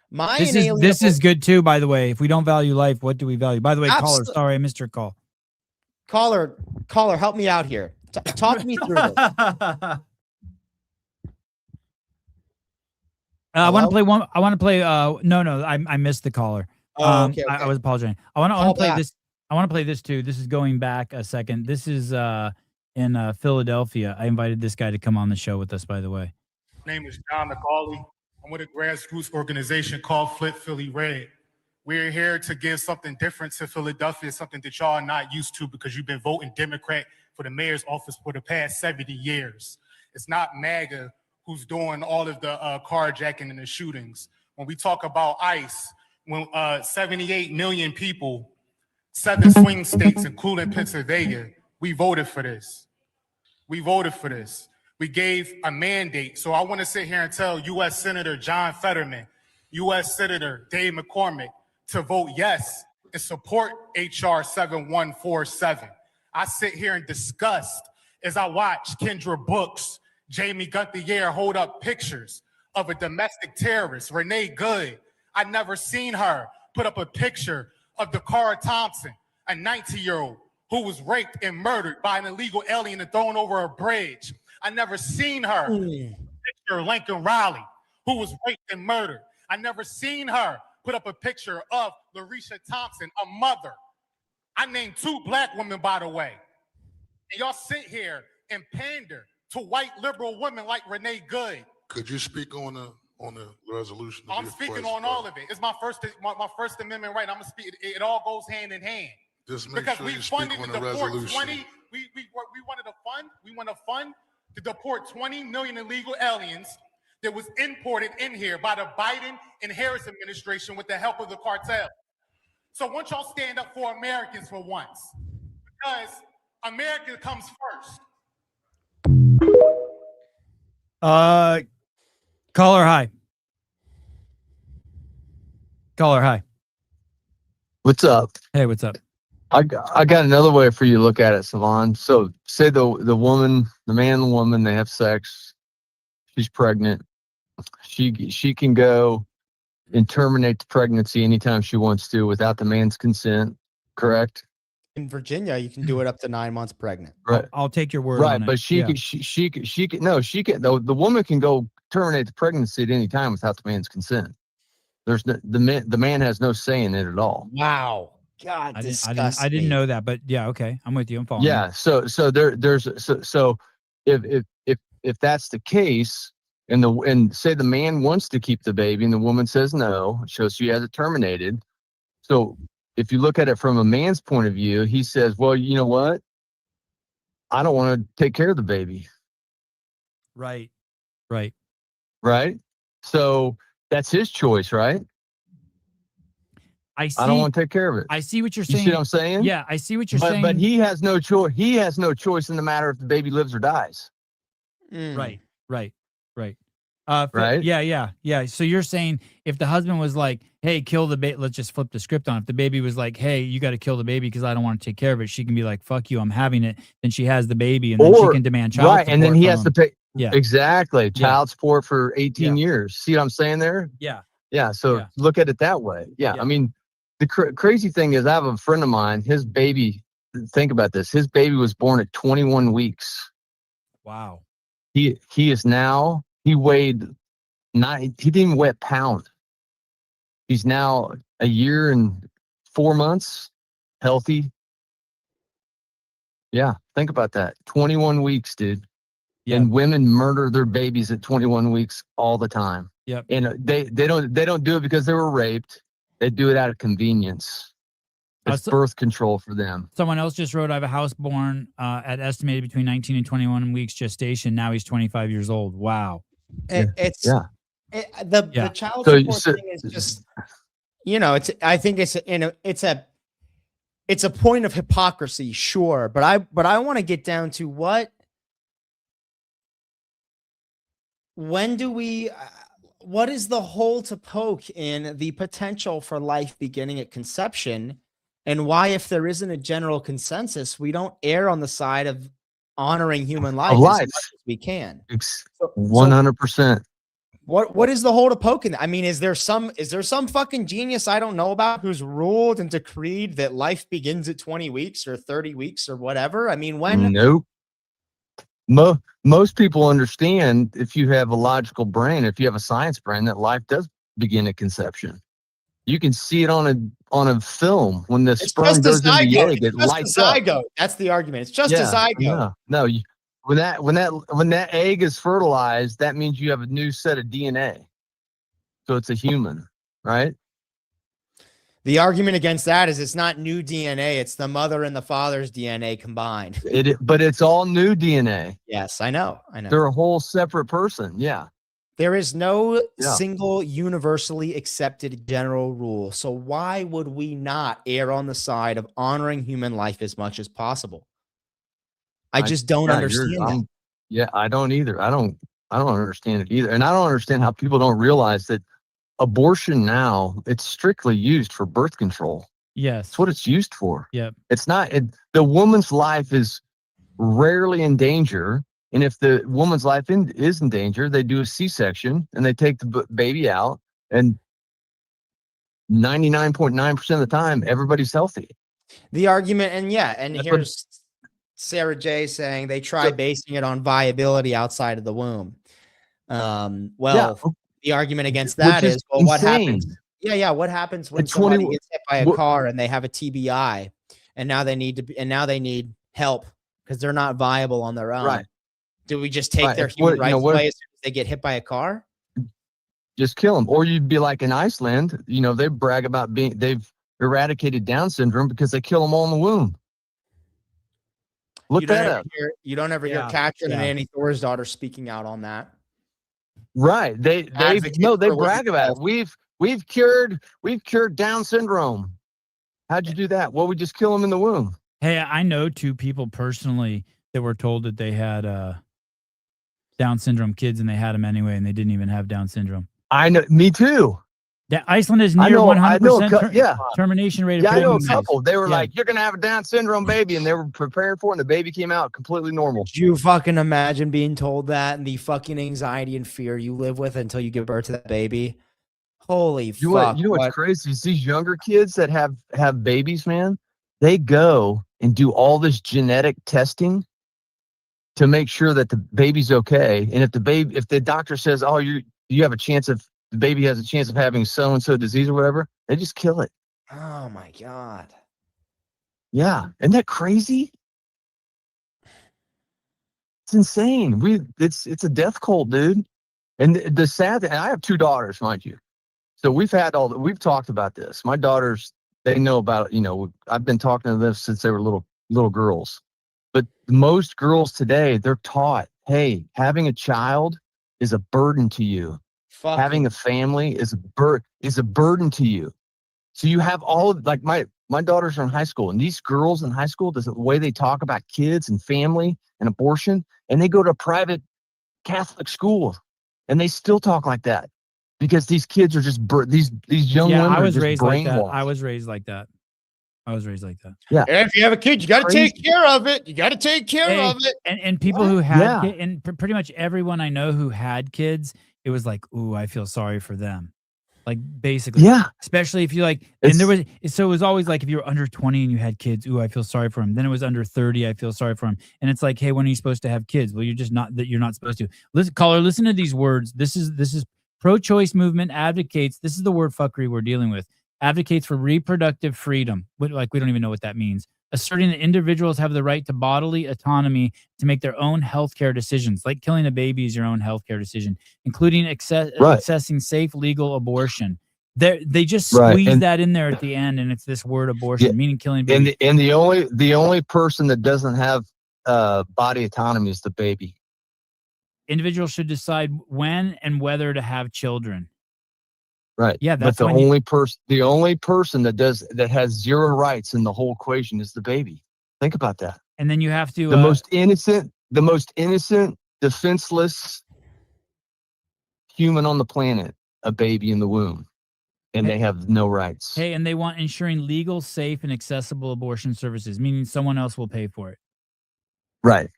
B: This is good too, by the way. If we don't value life, what do we value? By the way, caller, sorry, I missed your call.
A: Caller, help me out here. Talk me through this.
B: I want to play one. I want to play. No, I missed the caller.
A: Okay.
B: I was apologizing. I want to play this. I want to play this too. This is going back a second. This is in Philadelphia. I invited this guy to come on the show with us, by the way.
J: My name is John McCauley. I'm with a grassroots organization called Flip Philly Red. We're here to give something different to Philadelphia, something that y'all are not used to because you've been voting Democrat for the mayor's office for the past 70 years. It's not MAGA who's doing all of the carjacking and the shootings. When we talk about ICE, when 78 million people, 7 swing states, including Pennsylvania, we voted for this. We voted for this. We gave a mandate. So I want to sit here and tell U.S. Senator John Fetterman, U.S. Senator Dave McCormick to vote yes and support H.R. 7147. I sit here in disgust as I watch Kendra Brooks, Jamie Gunther hold up pictures of a domestic terrorist, Renee Good. I never seen her put up a picture of Dakara Thompson, a 19-year-old who was raped and murdered by an illegal alien and thrown over a bridge. I never seen her picture Lincoln Riley, who was raped and murdered. I never seen her put up a picture of Larisha Thompson, a mother. I named 2 black women, by the way. And y'all sit here and pander to white liberal women like Renee Good.
K: Could you speak on the resolution?
J: I'm speaking on all of it. It's my first amendment right. I'm gonna speak. It all goes hand in hand.
K: Just make
J: because
K: sure
J: we
K: you speak
J: funded
K: on
J: to
K: the
J: deport
K: resolution.
J: 20. We wanted to fund. We want to fund to deport 20 million illegal aliens that was imported in here by the Biden and Harris administration with the help of the cartel. So I want y'all stand up for Americans for once, because America comes first.
B: Caller, hi. Caller, hi.
L: What's up?
B: Hey, what's up?
L: I got another way for you to look at it, Savon. So say the woman, the man and the woman, they have sex. She's pregnant. She can go and terminate the pregnancy anytime she wants to without the man's consent, correct?
A: In Virginia, you can do it up to 9 months pregnant.
L: Right.
B: I'll take your word
L: Right,
B: on it.
L: but she
B: Yeah.
L: can she can the woman can go terminate the pregnancy at any time without the man's consent. There's the man has no say in it at all.
A: Wow. God,
B: I didn't know that, but yeah, okay. I'm with you. I'm following.
L: Yeah. So if that's the case, and say the man wants to keep the baby and the woman says no, so she has it terminated. So if you look at it from a man's point of view, he says, well, you know what? I don't want to take care of the baby.
B: Right.
L: Right. So that's his choice, right?
B: I
L: don't want to take care of it.
B: I see what you're
L: You
B: saying.
L: see what I'm saying?
B: Yeah, I see what you're saying.
L: But he has no choice. He has no choice in the matter if the baby lives or dies.
B: Right.
L: Right?
B: Yeah. So you're saying if the husband was like, hey, kill the baby, let's just flip the script on. If the baby was like, hey, you got to kill the baby because I don't want to take care of it, she can be like, fuck you, I'm having it. Then she has the baby and then she can demand child support.
L: And then he has
B: from
L: to
B: him.
L: pay.
B: Yeah.
L: Exactly. Child support for 18 years. See what I'm saying there?
B: Yeah.
L: Yeah. So look at it that way. Yeah. I mean, the crazy thing is I have a friend of mine, his baby, think about this. His baby was born at 21 weeks.
B: Wow.
L: He weighed he didn't even weigh a pound. He's now a year and 4 months, healthy. Yeah, think about that. 21 weeks, dude.
B: Yeah.
L: And women murder their babies at 21 weeks all the time.
B: Yep.
L: And they don't do it because they were raped. They do it out of convenience. It's birth control for them.
B: Someone else just wrote, I have a house born at estimated between 19 and 21 weeks gestation. Now he's 25 years old. Wow.
A: The child
L: So-
A: support
L: so-
A: thing is just, I think it's a point of hypocrisy, sure, but I want to get down to what is the hole to poke in the potential for life beginning at conception, and why, if there isn't a general consensus, we don't err on the side of honoring human life as much as we can.
L: 100%.
A: What is the hole to poke in? I mean, is there some fucking genius I don't know about who's ruled and decreed that life begins at 20 weeks or 30 weeks or whatever? I mean, when?
L: Nope. Most people understand, if you have a logical brain, if you have a science brain, that life does begin at conception. You can see it on a film when the sperm goes in the egg. It lights up.
A: That's the argument. It's just a zygote.
L: No. When that egg is fertilized, that means you have a new set of DNA. So it's a human, right?
A: The argument against that is it's not new DNA. It's the mother and the father's DNA combined.
L: But it's all new DNA.
A: Yes, I know.
L: They're a whole separate person. Yeah.
A: There is no single universally accepted general rule. So why would we not err on the side of honoring human life as much as possible? I just don't understand that.
L: Yeah, I don't either. I don't understand it either. And I don't understand how people don't realize that abortion now, it's strictly used for birth control.
B: Yes.
L: That's what it's used for.
B: Yep.
L: It's not, the woman's life is rarely in danger. And if the woman's life is in danger, they do a C-section and they take the baby out, and 99.9% of the time, everybody's healthy.
A: The argument, and
L: That's
A: here's Sarah J saying they try basing it on viability outside of the womb. The argument against that is, well, what happens? Yeah, what happens when somebody gets hit by a car and they have a TBI, and now they need help because they're not viable on their own?
L: Right.
A: Do we just take their human rights away as soon as they get hit by a car?
L: Just kill them. Or you'd be like in Iceland, they brag about they've eradicated Down syndrome because they kill them all in the womb. Look that up.
A: You don't ever hear Katrin and Annie Thorisdottir speaking out on that.
L: Right. They brag about it. We've cured Down syndrome. How'd you do that? Well, we just kill them in the womb.
B: Hey, I know 2 people personally that were told that they had Down syndrome kids, and they had them anyway, and they didn't even have Down syndrome.
L: I know. Me too.
B: That Iceland is near 100% termination rate.
L: I know a couple. They were like, "You're gonna have a Down syndrome baby," and they were prepared for it, and the baby came out completely normal.
A: Could you fucking imagine being told that and the fucking anxiety and fear you live with until you give birth to that baby? Holy fuck!
L: You know what's crazy is these younger kids that have babies, man. They go and do all this genetic testing to make sure that the baby's okay. And if the doctor says, "Oh, you have a chance of the baby has a chance of having so and so disease or whatever," they just kill it.
A: Oh my God.
L: Yeah, isn't that crazy? It's insane. It's a death cult, dude. And the sad thing, I have 2 daughters, mind you. So we've talked about this. My daughters, they know about it. I've been talking to them since they were little girls. But most girls today, they're taught, hey, having a child is a burden to you. Having a family is a burden to you. So you have like my daughters are in high school, and these girls in high school, the way they talk about kids and family and abortion, and they go to a private Catholic school, and they still talk like that because these kids are just these young women are just brainwashed.
B: I was raised like that.
L: Yeah.
A: And if you have a kid, you got to take care of it.
B: And people who had kids, and pretty much everyone I know who had kids, it was like, ooh, I feel sorry for them. Like basically, especially if you it was always like if you were under 20 and you had kids, ooh, I feel sorry for them. Then it was under 30, I feel sorry for them. And it's like, hey, when are you supposed to have kids? Well, you're not supposed to. Listen to these words. This is pro-choice movement advocates. This is the word fuckery we're dealing with. Advocates for reproductive freedom. We don't even know what that means. Asserting that individuals have the right to bodily autonomy to make their own healthcare decisions, like killing a baby is your own healthcare decision, including accessing safe legal abortion. They just squeeze that in there at the end, and it's this word abortion, meaning killing babies.
L: And the only person that doesn't have body autonomy is the baby.
B: Individuals should decide when and whether to have children.
L: Right.
B: Yeah, that's
L: but the only person that has 0 rights in the whole equation is the baby. Think about that.
B: And then you have to
L: the most innocent, defenseless human on the planet, a baby in the womb, and they have no rights.
B: Hey, and they want ensuring legal, safe, and accessible abortion services, meaning someone else will pay for it.
L: Right.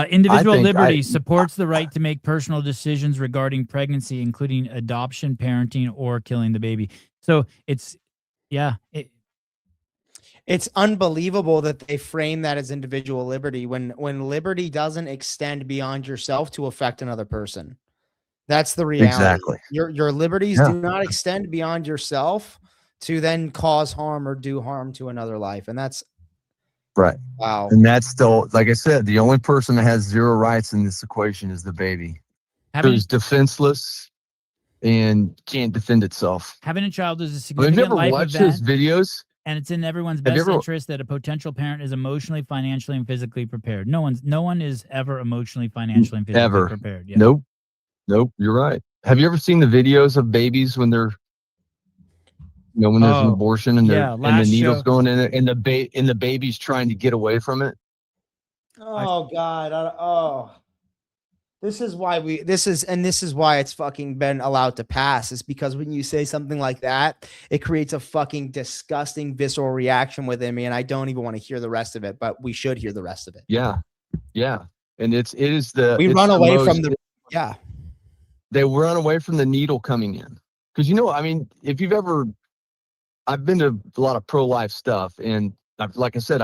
B: Individual liberty supports the right to make personal decisions regarding pregnancy, including adoption, parenting, or killing the baby. So it's
A: unbelievable that they frame that as individual liberty when liberty doesn't extend beyond yourself to affect another person. That's the reality.
L: Exactly.
A: Your liberties do not extend beyond yourself to then cause harm or do harm to another life. And that's
L: right.
A: Wow.
L: And that's still, like I said, the only person that has 0 rights in this equation is the baby. Who's defenseless and can't defend itself.
B: Having a child is a significant
L: Have you ever
B: life
L: watched
B: event,
L: his videos?
B: and it's in everyone's best interest that a potential parent is emotionally, financially, and physically prepared. No one is ever emotionally, financially, and physically prepared. Yeah.
L: Nope. You're right. Have you ever seen the videos of babies when they're when there's an abortion and the needle's going in it and the baby's trying to get away from it?
A: Oh God. This is why it's fucking been allowed to pass, is because when you say something like that, it creates a fucking disgusting visceral reaction within me, and I don't even want to hear the rest of it, but we should hear the rest of it.
L: Yeah. And we
A: run away from the
L: they run away from the needle coming in. Because if you've ever, I've been to a lot of pro-life stuff, and like I said,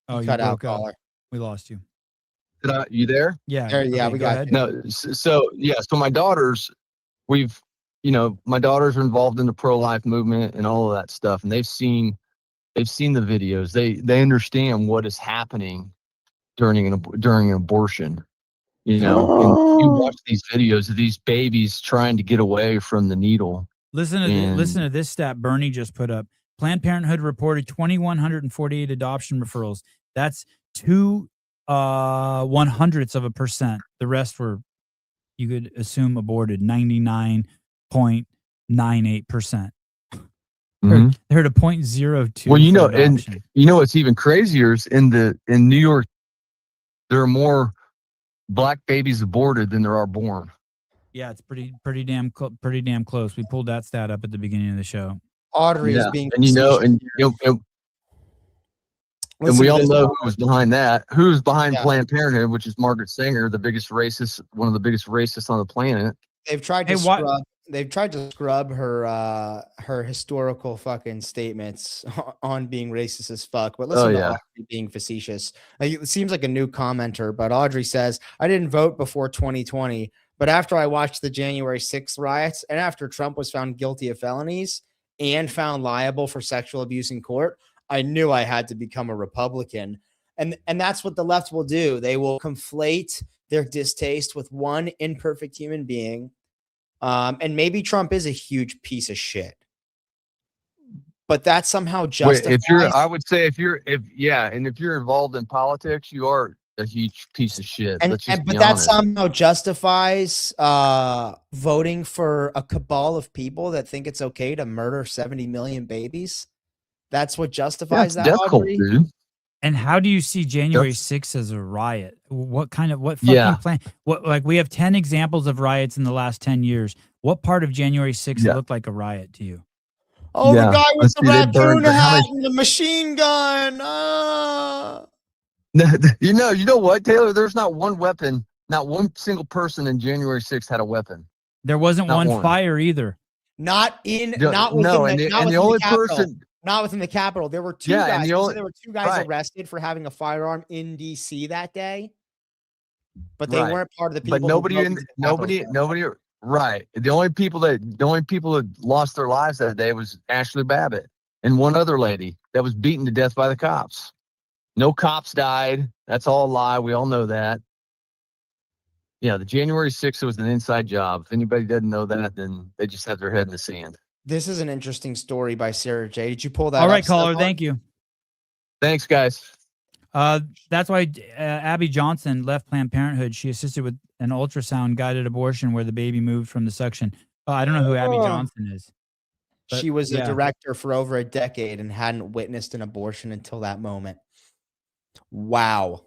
B: Oh, you
A: cut out,
B: broke up.
A: caller.
B: We lost you.
L: You there?
B: Yeah.
A: Yeah, we
B: go
A: got
B: ahead.
A: you.
L: No. So my daughters, my daughters are involved in the pro-life movement and all of that stuff, and they've seen the videos. They understand what is happening during an abortion. And you watch these videos of these babies trying to get away from the needle.
B: Listen to this stat Bernie just put up. Planned Parenthood reported 2,148 adoption referrals. That's 0.01%. The rest were, you could assume, aborted. 99.98%.
L: Mhm.
B: They heard a 0.02.
L: Well,
B: for
L: and
B: adoption.
L: what's even crazier is in New York, there are more black babies aborted than there are born.
B: Yeah, it's pretty damn close. We pulled that stat up at the beginning of the show.
A: Audrey is being
L: and and we all know who was behind that. Who's behind Planned Parenthood, which is Margaret Sanger, one of the biggest racists on the planet.
A: They've tried to scrub her historical fucking statements on being racist as fuck. But listen to Audrey being facetious. It seems like a new commenter, but Audrey says, I didn't vote before 2020, but after I watched the January 6th riots and after Trump was found guilty of felonies and found liable for sexual abuse in court, I knew I had to become a Republican. And that's what the left will do. They will conflate their distaste with one imperfect human being. And maybe Trump is a huge piece of shit, but that somehow justifies.
L: If you're involved in politics, you are a huge piece of shit.
A: But that somehow justifies voting for a cabal of people that think it's okay to murder 70 million babies. That's what justifies that.
L: That's cool, dude.
B: And how do you see January 6th as a riot? What fucking plan? We have 10 examples of riots in the last 10 years. What part of January 6th looked like a riot to you?
A: Oh, the guy with the raccoon hat and the machine gun.
L: You know what, Taylor? There's not one weapon, not one single person in January 6th had a weapon.
B: There wasn't one fire either.
A: Not within the Capitol. There were two guys. There were two guys arrested for having a firearm in DC that day, but they weren't part of the people.
L: But nobody. Right. The only people that lost their lives that day was Ashley Babbitt and one other lady that was beaten to death by the cops. No cops died. That's all a lie. We all know that. Yeah, the January 6th was an inside job. If anybody doesn't know that, then they just have their head in the sand.
A: This is an interesting story by Sarah J. Did you pull that?
B: All right, caller. Thank you.
L: Thanks, guys.
B: That's why Abby Johnson left Planned Parenthood. She assisted with an ultrasound guided abortion where the baby moved from the suction. I don't know who Abby Johnson is.
A: She was a director for over a decade and hadn't witnessed an abortion until that moment. Wow.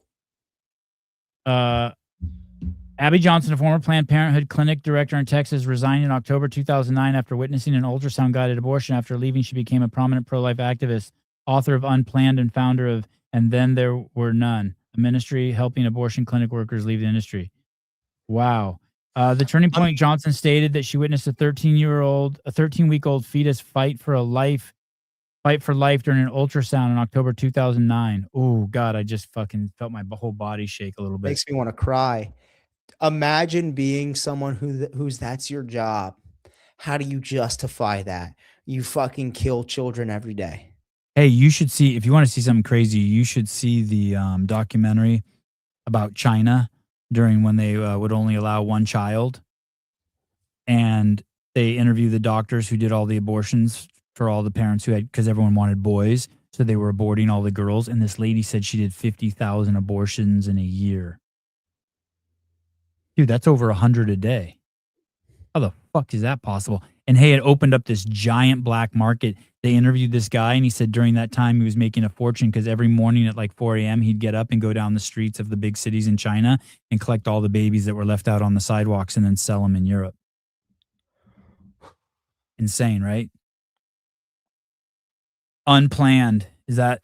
B: Abby Johnson, a former Planned Parenthood clinic director in Texas, resigned in October 2009 after witnessing an ultrasound-guided abortion. After leaving, she became a prominent pro-life activist, author of Unplanned, and founder of And Then There Were None, a ministry helping abortion clinic workers leave the industry. Wow. The Turning Point Johnson stated that she witnessed a 13-week-old fetus fight for life during an ultrasound in October 2009. Oh, God, I just fucking felt my whole body shake a little bit.
A: Makes me want to cry. Imagine being someone who's that's your job. How do you justify that? You fucking kill children every day.
B: Hey, you should see, if you want to see something crazy, you should see the documentary about China during when they would only allow one child. And they interview the doctors who did all the abortions for all the parents who had, because everyone wanted boys. So they were aborting all the girls. And this lady said she did 50,000 abortions in a year. Dude, that's over 100 a day. How the fuck is that possible? And hey, it opened up this giant black market they interviewed this guy, and he said during that time he was making a fortune because every morning at like 4 a.m. he'd get up and go down the streets of the big cities in China and collect all the babies that were left out on the sidewalks and then sell them in Europe. Insane, right? Unplanned. Is that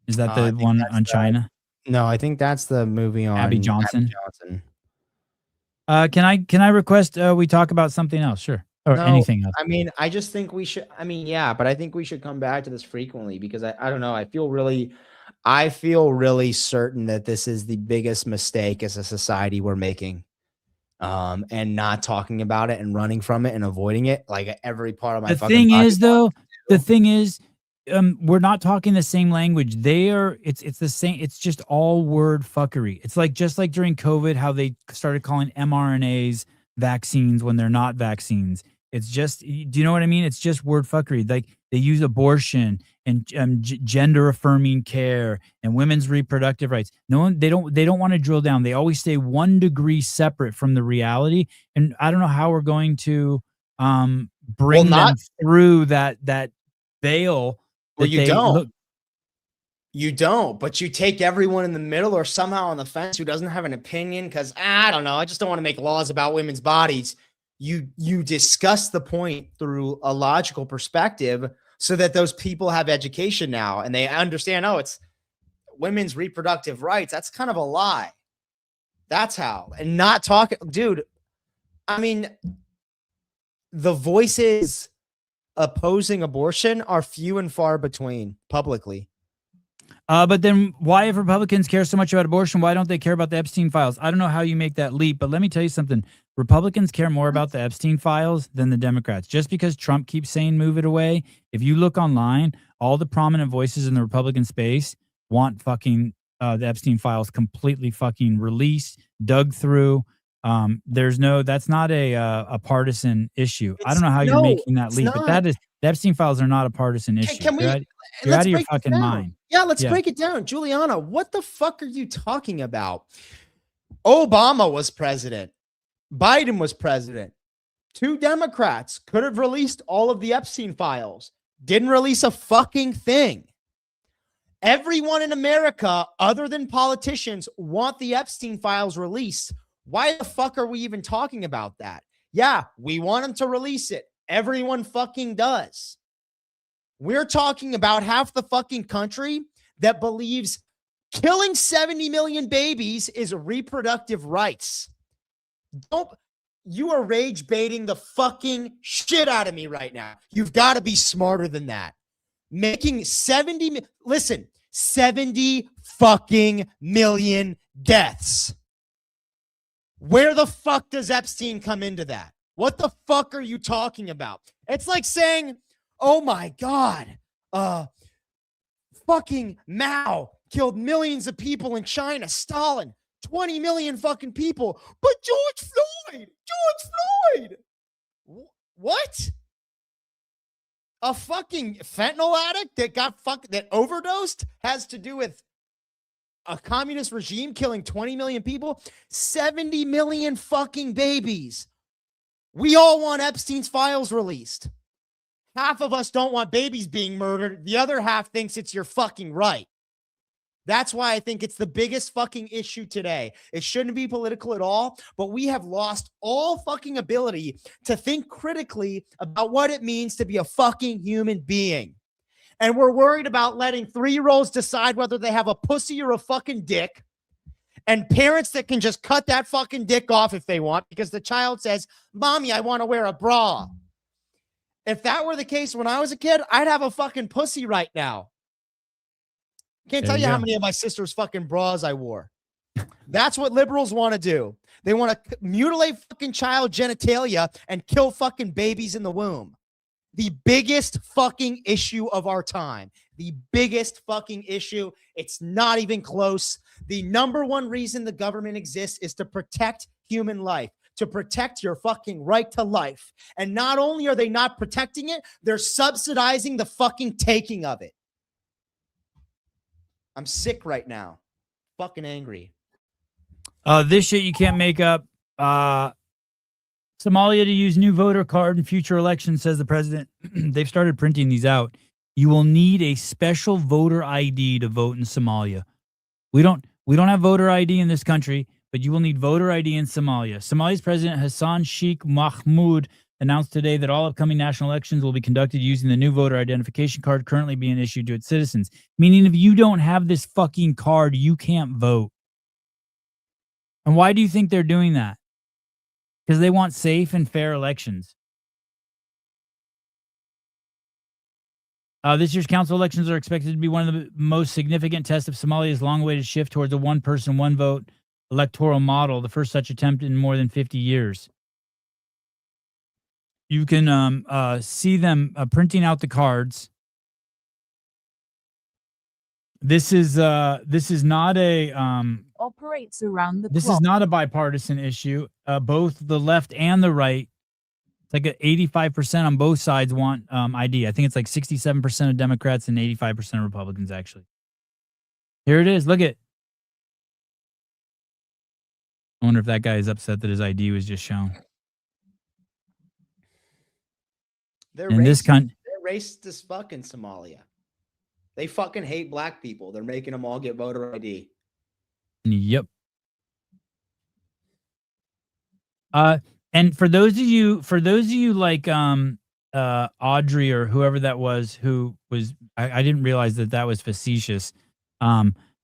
A: I
B: the
A: think
B: one
A: that's
B: on China?
A: No, I think that's the movie on
B: Abby Johnson.
A: Abby Johnson.
B: Can I request we talk about something else? Sure. Or
A: No,
B: anything else.
A: I mean, I just think we should. I mean, yeah, but I think we should come back to this frequently because I don't know. I feel really certain that this is the biggest mistake as a society we're making, and not talking about it and running from it and avoiding it like every part of my.
B: The
A: fucking
B: thing
A: body
B: is, though, the thing is, we're not talking the same language. It's the same. It's just all word fuckery. It's like just like during COVID, how they started calling mRNAs vaccines when they're not vaccines. It's just, do you know what I mean? It's just word fuckery. Like they use abortion and gender affirming care and women's reproductive rights. They don't want to drill down. They always stay 1 degree separate from the reality. And I don't know how we're going to bring them through that veil.
A: Well, you don't. You don't, but you take everyone in the middle or somehow on the fence who doesn't have an opinion because I don't know. I just don't want to make laws about women's bodies. You discuss the point through a logical perspective so that those people have education now and they understand, oh, it's women's reproductive rights. That's kind of a lie. That's how. And not talking, dude. I mean, the voices opposing abortion are few and far between publicly.
B: But then why, if Republicans care so much about abortion, why don't they care about the Epstein files? I don't know how you make that leap, but let me tell you something. Republicans care more about the Epstein files than the Democrats. Just because Trump keeps saying move it away, if you look online, all the prominent voices in the Republican space want fucking the Epstein files completely fucking released, dug through. That's not a partisan issue. I don't know how you're making that leap, but the Epstein files are not a partisan issue. You're out of your fucking mind.
A: Yeah, let's break it down. Juliana, what the fuck are you talking about? Obama was president. Biden was president. 2 Democrats could have released all of the Epstein files. Didn't release a fucking thing. Everyone in America, other than politicians, want the Epstein files released. Why the fuck are we even talking about that? Yeah, we want them to release it. Everyone fucking does. We're talking about half the fucking country that believes killing 70 million babies is reproductive rights. You are rage baiting the fucking shit out of me right now. You've got to be smarter than that. Making 70 fucking million deaths. Where the fuck does Epstein come into that? What the fuck are you talking about? It's like saying, oh my God, fucking Mao killed millions of people in China. Stalin, 20 million fucking people. But George Floyd. What? A fucking fentanyl addict that overdosed has to do with a communist regime killing 20 million people? 70 million fucking babies. We all want Epstein's files released. Half of us don't want babies being murdered. The other half thinks it's your fucking right. That's why I think it's the biggest fucking issue today. It shouldn't be political at all, but we have lost all fucking ability to think critically about what it means to be a fucking human being. And we're worried about letting 3-year-olds decide whether they have a pussy or a fucking dick, and parents that can just cut that fucking dick off if they want because the child says, Mommy, I want to wear a bra. If that were the case when I was a kid, I'd have a fucking pussy right now. Can't tell you how many of my sister's fucking bras I wore. That's what liberals want to do. They want to mutilate fucking child genitalia and kill fucking babies in the womb. The biggest fucking issue of our time. The biggest fucking issue. It's not even close. The number one reason the government exists is to protect human life, to protect your fucking right to life. And not only are they not protecting it, they're subsidizing the fucking taking of it. I'm sick right now. Fucking angry.
B: This shit you can't make up. Somalia to use new voter card in future elections, says the president. They've started printing these out. You will need a special voter ID to vote in Somalia. We don't have voter ID in this country, but you will need voter ID in Somalia. Somalia's President Hassan Sheikh Mahmoud announced today that all upcoming national elections will be conducted using the new voter identification card currently being issued to its citizens. Meaning if you don't have this fucking card, you can't vote. And why do you think they're doing that? Because they want safe and fair elections. This year's council elections are expected to be one of the most significant tests of Somalia's long-awaited shift towards a one-person, one-vote electoral model, the first such attempt in more than 50 years. You can see them printing out the cards. This is not a
M: operates around the
B: this
M: clock.
B: is not a bipartisan issue. Both the left and the right, it's like 85% on both sides want ID. I think it's like 67% of Democrats and 85% of Republicans, actually. Here it is. Look at. I wonder if that guy is upset that his ID was just shown.
A: They're
B: In this
A: racist. They're racist as fuck in Somalia. They fucking hate black people. They're making them all get voter ID.
B: Yep. And for those of you like Audrey or whoever that was who was, I didn't realize that was facetious.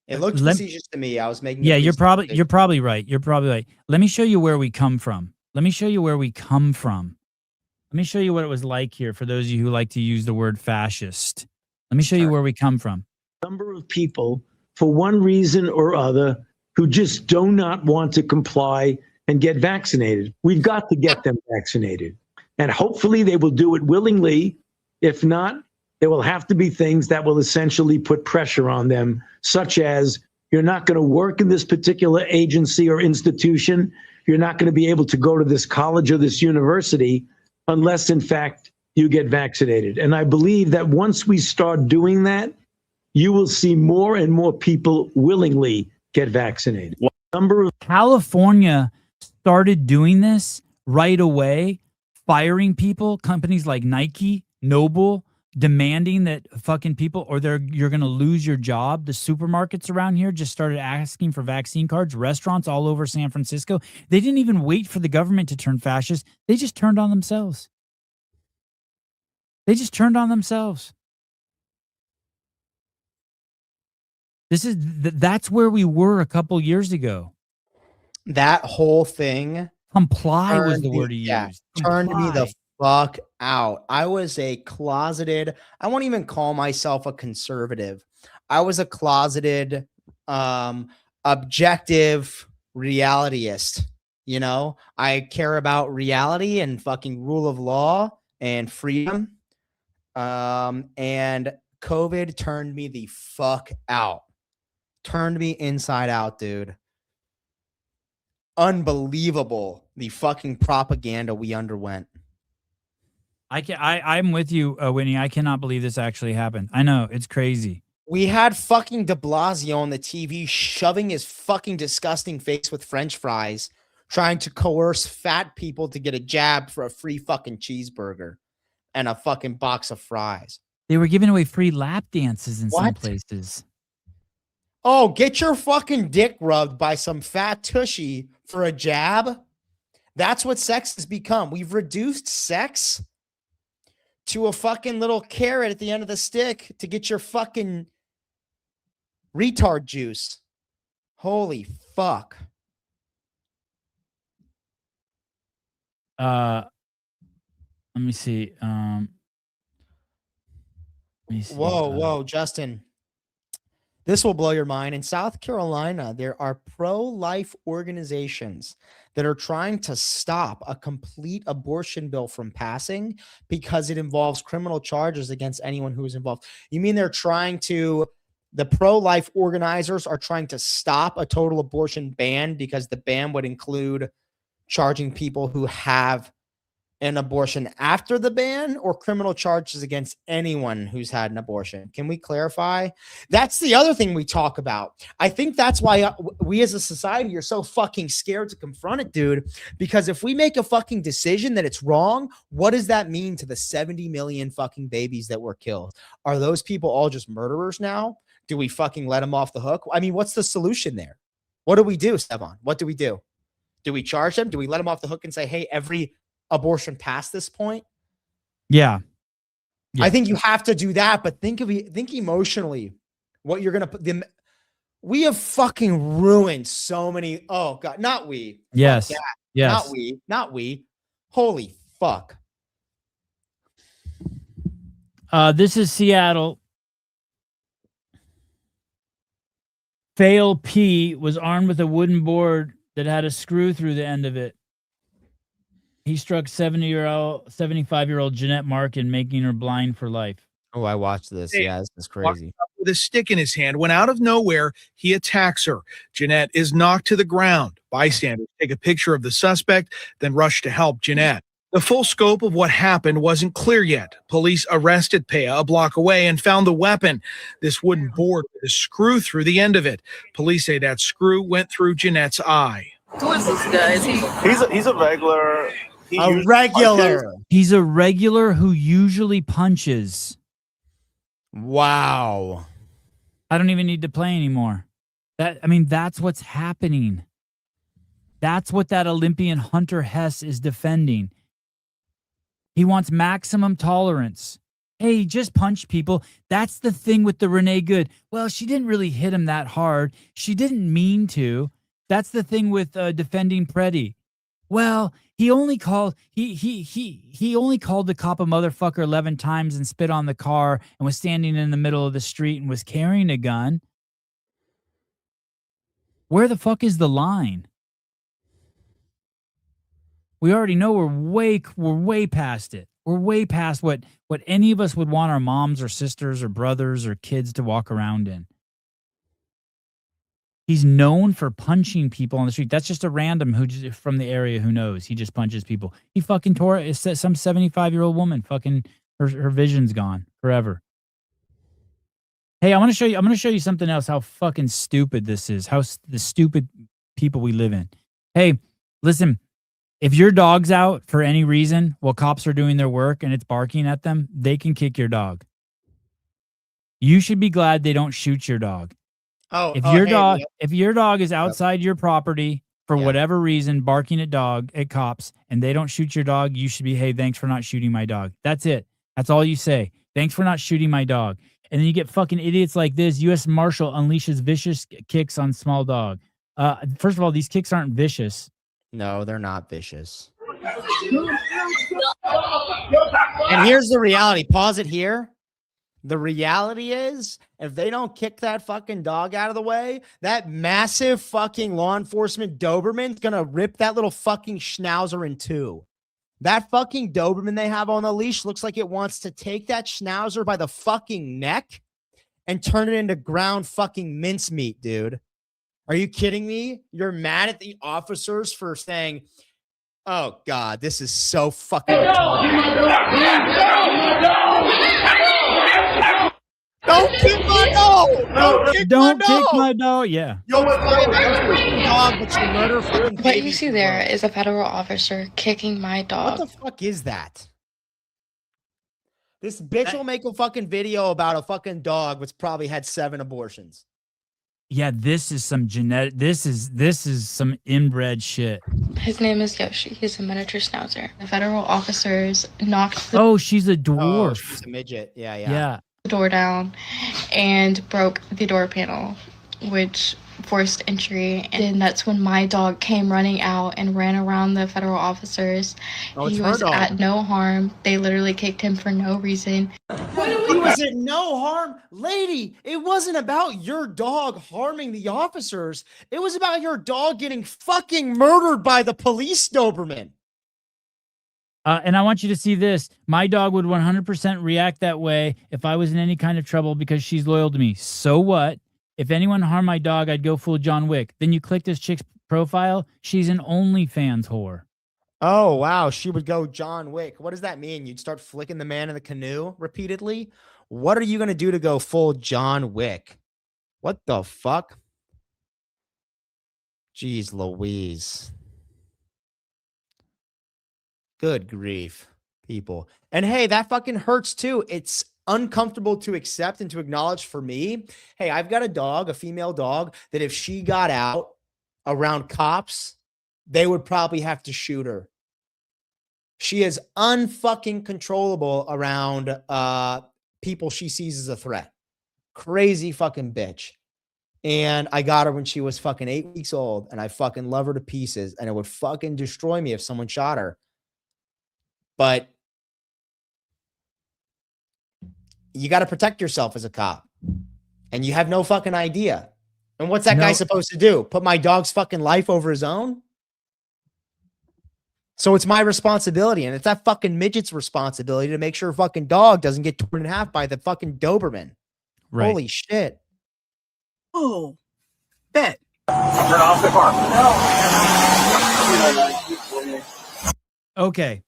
A: It looked facetious to me. I was making.
B: Yeah, you're probably right. You're probably right. Let me show you where we come from. Let me show you what it was like here for those of you who like to use the word fascist. Let me show you where we come from.
N: Number of people, for one reason or other, who just do not want to comply and get vaccinated. We've got to get them vaccinated. And hopefully they will do it willingly. If not, there will have to be things that will essentially put pressure on them, such as you're not going to work in this particular agency or institution. You're not going to be able to go to this college or this university unless, in fact, you get vaccinated. And I believe that once we start doing that, you will see more and more people willingly get vaccinated.
B: California started doing this right away, firing people, companies like Nike, Noble, demanding that fucking people or you're going to lose your job. The supermarkets around here just started asking for vaccine cards. Restaurants all over San Francisco. They didn't even wait for the government to turn fascist. They just turned on themselves. That's where we were a couple years ago.
A: That whole thing.
B: Comply was the word he used.
A: Turned me the fuck out. I was a closeted, I won't even call myself a conservative. I was a closeted, objective realityist. You know, I care about reality and fucking rule of law and freedom. And COVID turned me the fuck out. Turned me inside out, dude. Unbelievable, the fucking propaganda we underwent.
B: I'm with you, Winnie. I cannot believe this actually happened. I know, it's crazy.
A: We had fucking de Blasio on the TV shoving his fucking disgusting face with French fries, trying to coerce fat people to get a jab for a free fucking cheeseburger and a fucking box of fries.
B: They were giving away free lap dances in some places.
A: Oh, get your fucking dick rubbed by some fat tushy for a jab? That's what sex has become. We've reduced sex to a fucking little carrot at the end of the stick to get your fucking retard juice. Holy fuck.
B: Let me see.
A: Whoa, Justin. This will blow your mind. In South Carolina, there are pro-life organizations that are trying to stop a complete abortion bill from passing because it involves criminal charges against anyone who is involved. You mean the pro-life organizers are trying to stop a total abortion ban because the ban would include charging people who have an abortion after the ban or criminal charges against anyone who's had an abortion? Can we clarify? That's the other thing we talk about. I think that's why we as a society are so fucking scared to confront it, dude, because if we make a fucking decision that it's wrong, what does that mean to the 70 million fucking babies that were killed? Are those people all just murderers now? Do we fucking let them off the hook? I mean, what's the solution there? What do we do, Stefan? What do we do? Do we charge them? Do we let them off the hook and say, hey, every abortion past this point?
B: Yeah.
A: I think you have to do that, but think emotionally what you're gonna put them. We have fucking ruined so many. Oh God, not we.
B: Yes.
A: Fuck that.
B: Yes.
A: Not we. Holy fuck.
B: This is Seattle. Fail P was armed with a wooden board that had a screw through the end of it. He struck 75-year-old Jeanette Markin, making her blind for life.
A: Oh, I watched this. Yeah, this is crazy.
O: With a stick in his hand, when out of nowhere, he attacks her. Jeanette is knocked to the ground. Bystanders take a picture of the suspect, then rush to help Jeanette. The full scope of what happened wasn't clear yet. Police arrested Pea a block away and found the weapon, this wooden board with a screw through the end of it. Police say that screw went through Jeanette's eye.
P: Who is this guy? Is he?
E: He's a regular.
A: A regular.
B: He's a regular who usually punches.
A: Wow.
B: I don't even need to play anymore. That's what's happening. That's what that Olympian Hunter Hess is defending. He wants maximum tolerance. Hey, just punch people. That's the thing with the Renee Good. Well, she didn't really hit him that hard. She didn't mean to. That's the thing with defending Preddy. Well, he only called he only called the cop a motherfucker 11 times and spit on the car and was standing in the middle of the street and was carrying a gun. Where the fuck is the line? We already know we're way past it. We're way past what any of us would want our moms or sisters or brothers or kids to walk around in. He's known for punching people on the street. That's just a random who just from the area who knows. He just punches people. He fucking tore some 75-year-old woman. Fucking her vision's gone forever. Hey, I'm gonna show you something else. How fucking stupid this is. How the stupid people we live in. Hey, listen. If your dog's out for any reason while cops are doing their work and it's barking at them, they can kick your dog. You should be glad they don't shoot your dog. If your dog is outside your property for whatever reason, barking at cops, and they don't shoot your dog, you should be, hey, thanks for not shooting my dog. That's it. That's all you say. Thanks for not shooting my dog. And then you get fucking idiots like this. U.S. Marshal unleashes vicious kicks on small dog. First of all, these kicks aren't vicious.
A: No, they're not vicious. And here's the reality. Pause it here. The reality is, if they don't kick that fucking dog out of the way, that massive fucking law enforcement Doberman's gonna rip that little fucking schnauzer in two. That fucking Doberman they have on the leash looks like it wants to take that schnauzer by the fucking neck and turn it into ground fucking mincemeat, dude. Are you kidding me? You're mad at the officers for saying, oh God, this is so fucking Don't kick my dog!
B: Don't kick my dog. Yeah.
A: You'll find that dog, but you murder fucking
Q: What you see there is a federal officer kicking my dog.
A: What the fuck is that? This bitch will make a fucking video about a fucking dog which probably had 7 abortions.
B: Yeah, this is some genetic. This is some inbred shit.
Q: His name is Yoshi. He's a miniature schnauzer. The federal officers knocked the
B: Oh, she's a dwarf.
A: Oh, she's a midget. Yeah.
Q: door down and broke the door panel, which forced entry. And that's when my dog came running out and ran around the federal officers. He was at no harm. They literally kicked him for no reason.
A: He was at no harm. Lady, it wasn't about your dog harming the officers. It was about your dog getting fucking murdered by the police Doberman.
B: And I want you to see this. My dog would 100% react that way if I was in any kind of trouble because she's loyal to me. So what? If anyone harmed my dog, I'd go full John Wick. Then you click this chick's profile. She's an OnlyFans whore.
A: Oh, wow. She would go John Wick. What does that mean? You'd start flicking the man in the canoe repeatedly? What are you going to do to go full John Wick? What the fuck? Jeez Louise. Good grief, people. And hey, that fucking hurts too. It's uncomfortable to accept and to acknowledge for me. Hey, I've got a dog, a female dog, that if she got out around cops, they would probably have to shoot her. She is unfucking controllable around people she sees as a threat. Crazy fucking bitch. And I got her when she was fucking 8 weeks old, and I fucking love her to pieces, and it would fucking destroy me if someone shot her. But you got to protect yourself as a cop, and you have no fucking idea. And what's that guy supposed to do? Put my dog's fucking life over his own? So it's my responsibility, and it's that fucking midget's responsibility to make sure fucking dog doesn't get torn in half by the fucking Doberman.
B: Right.
A: Holy shit.
P: Oh, bet.
E: Turn off the car.
B: Okay.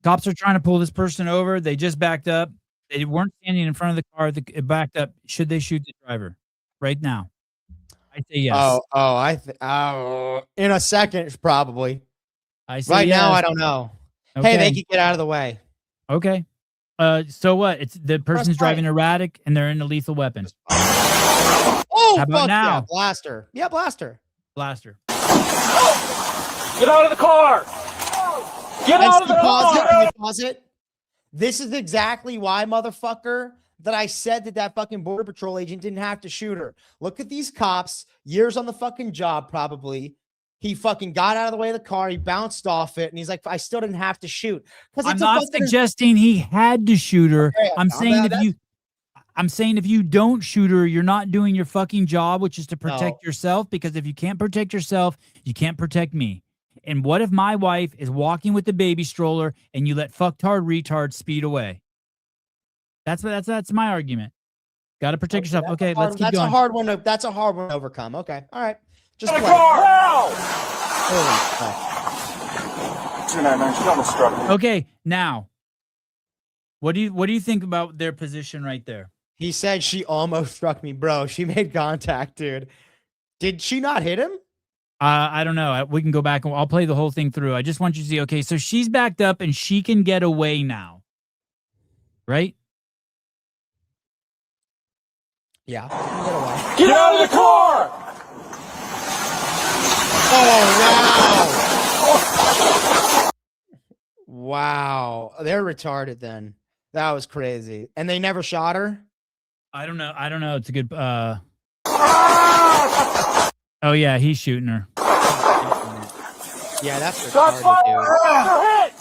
B: Cops are trying to pull this person over. They just backed up. They weren't standing in front of the car. It backed up. Should they shoot the driver right now? I say yes.
A: In a second, probably.
B: I say
A: right
B: yes.
A: now, I don't know.
B: Okay.
A: Hey, they can get out of the way.
B: Okay. So what? It's the person's driving erratic and they're in a lethal weapon.
A: Oh,
B: How about
A: fuck
B: now?
A: yeah, blaster. Yeah, blaster.
B: Blaster.
E: Get out of the car. Get out of the car.
A: Can you pause it? This is exactly why, motherfucker, that I said that fucking Border Patrol agent didn't have to shoot her. Look at these cops, years on the fucking job, probably. He fucking got out of the way of the car. He bounced off it, and he's like, "I still didn't have to shoot."
B: I'm not suggesting he had to shoot her.
A: Okay,
B: I'm saying if you don't shoot her, you're not doing your fucking job, which is to protect yourself. Because if you can't protect yourself, you can't protect me. And what if my wife is walking with the baby stroller and you let fucktard retard speed away? That's my argument. Got to protect yourself. Okay, let's keep going.
A: That's a hard one to overcome. Okay, all right. Just
E: the
A: play.
E: car.
B: Okay, now, what do you think about their position right there?
A: He said she almost struck me, bro. She made contact, dude. Did she not hit him?
B: I don't know. We can go back and I'll play the whole thing through. I just want you to see. Okay, so she's backed up and she can get away now, right?
A: Yeah. Get away.
E: Get out of the car.
A: Oh, wow. They're retarded then. That was crazy. And they never shot her?
B: I don't know. It's a good Oh yeah, he's shooting her.
A: Yeah, that's
E: Shots
A: retarded,
E: fired.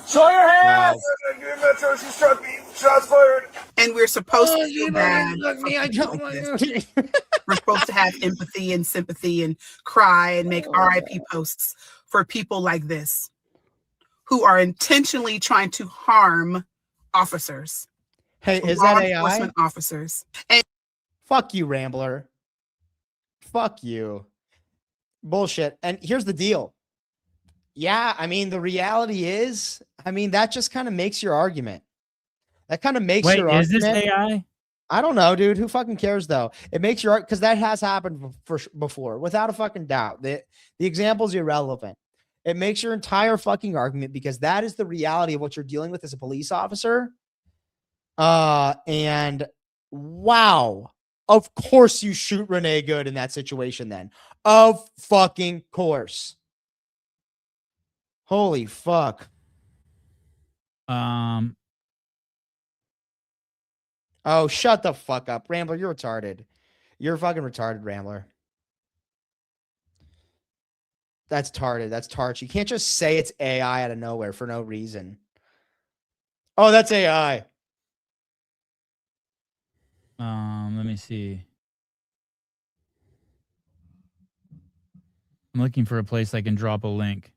E: Show your hands.
P: Metro, she struck me. Shots fired. And we're supposed to feel bad. We're supposed to have empathy and sympathy and cry and make RIP posts for people like this who are intentionally trying to harm officers.
A: Hey, is
P: law
A: that AI?
P: enforcement officers. And
A: fuck you, Rambler. Fuck you. Bullshit. And here's the deal. Yeah, I mean, the reality is, I mean, that just kind of makes your argument. That kind of makes your argument.
B: Is this AI?
A: I don't know, dude. Who fucking cares, though? It makes your argument, because that has happened before, without a fucking doubt. The example's irrelevant. It makes your entire fucking argument, because that is the reality of what you're dealing with as a police officer. And wow. Of course you shoot Renee Good in that situation then. Of fucking course. Holy fuck. Oh, shut the fuck up. Rambler, you're retarded. You're fucking retarded, Rambler. That's tarded. That's tart. You can't just say it's AI out of nowhere for no reason. Oh, that's AI.
B: Let me see. I'm looking for a place I can drop a link.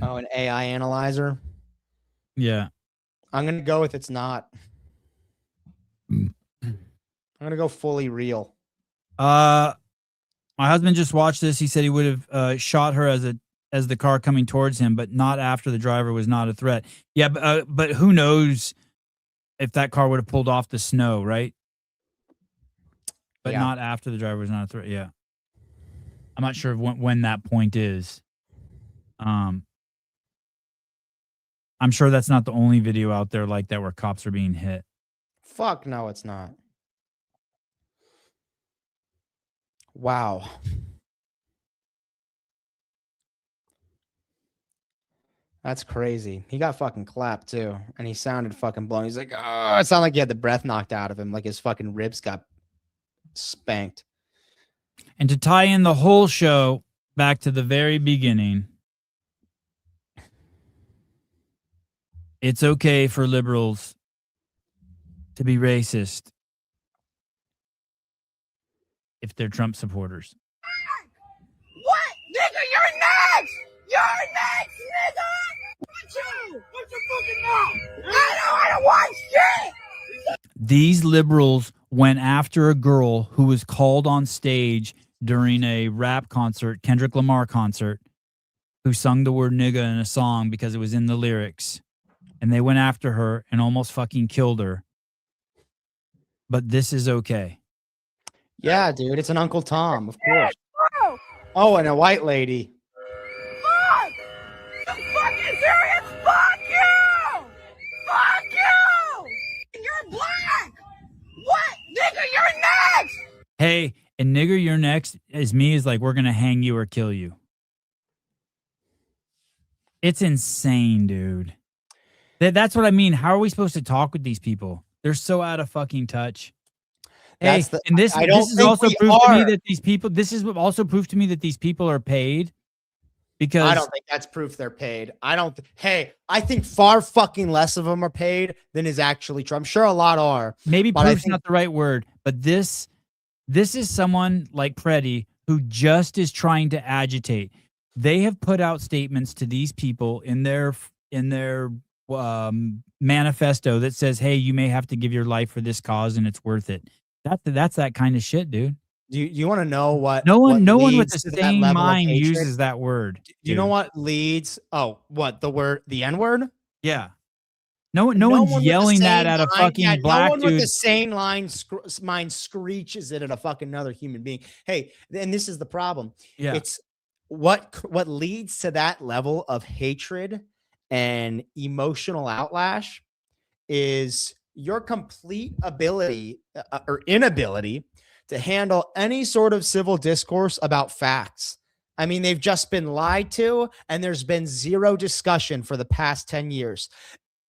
A: Oh, an AI analyzer?
B: Yeah.
A: I'm going to go with it's not. I'm going to go fully real.
B: On My husband just watched this. He said he would have shot her as the car coming towards him, but not after the driver was not a threat. Yeah, but who knows if that car would have pulled off the snow, right? But
A: Yeah.
B: not after the driver was not a threat. Yeah, I'm not sure when that point is. I'm sure that's not the only video out there like that where cops are being hit.
A: Fuck no, it's not. Wow. That's crazy. He got fucking clapped too, and he sounded fucking blown. He's like, oh, it sounded like he had the breath knocked out of him, like his fucking ribs got spanked.
B: And to tie in the whole show back to the very beginning, it's okay for liberals to be racist if they're Trump supporters.
R: What? Nigga, you're next! You're next, nigga! What you? What's your fucking mouth? I don't want shit!
B: These liberals went after a girl who was called on stage during a rap concert, Kendrick Lamar concert, who sung the word nigga in a song because it was in the lyrics. And they went after her and almost fucking killed her. But this is okay.
A: Yeah, dude, it's an Uncle Tom, of course. Oh, and a white lady.
R: Fuck! You fucking serious? Fuck you! Fuck you! You're black! What? Nigga, you're next!
B: Hey, and nigger, you're next is me is like, we're going to hang you or kill you. It's insane, dude. That's what I mean. How are we supposed to talk with these people? They're so out of fucking touch. Hey, and this is also proof to me that these people, this is also proof to me that these people are paid. Because
A: I don't think that's proof they're paid. Hey, I think far fucking less of them are paid than is actually true. I'm sure a lot are.
B: Maybe
A: but
B: proof's not the right word, but this is someone like Preddy who just is trying to agitate. They have put out statements to these people in their manifesto that says, "Hey, you may have to give your life for this cause, and it's worth it." That's that kind of shit, dude.
A: Do you want to know what?
B: No one with
A: leads
B: the
A: to that
B: same
A: level of
B: mind
A: hatred?
B: uses that word.
A: Do you know what leads? Oh, what the N-word?
B: Yeah. No one's yelling that at a fucking black
A: no one
B: dude.
A: with the same mind screeches it at a fucking another human being. Hey, and this is the problem.
B: Yeah.
A: It's what leads to that level of hatred and emotional outlash is your complete ability or inability to handle any sort of civil discourse about facts. I mean, they've just been lied to, and there's been zero discussion for the past 10 years.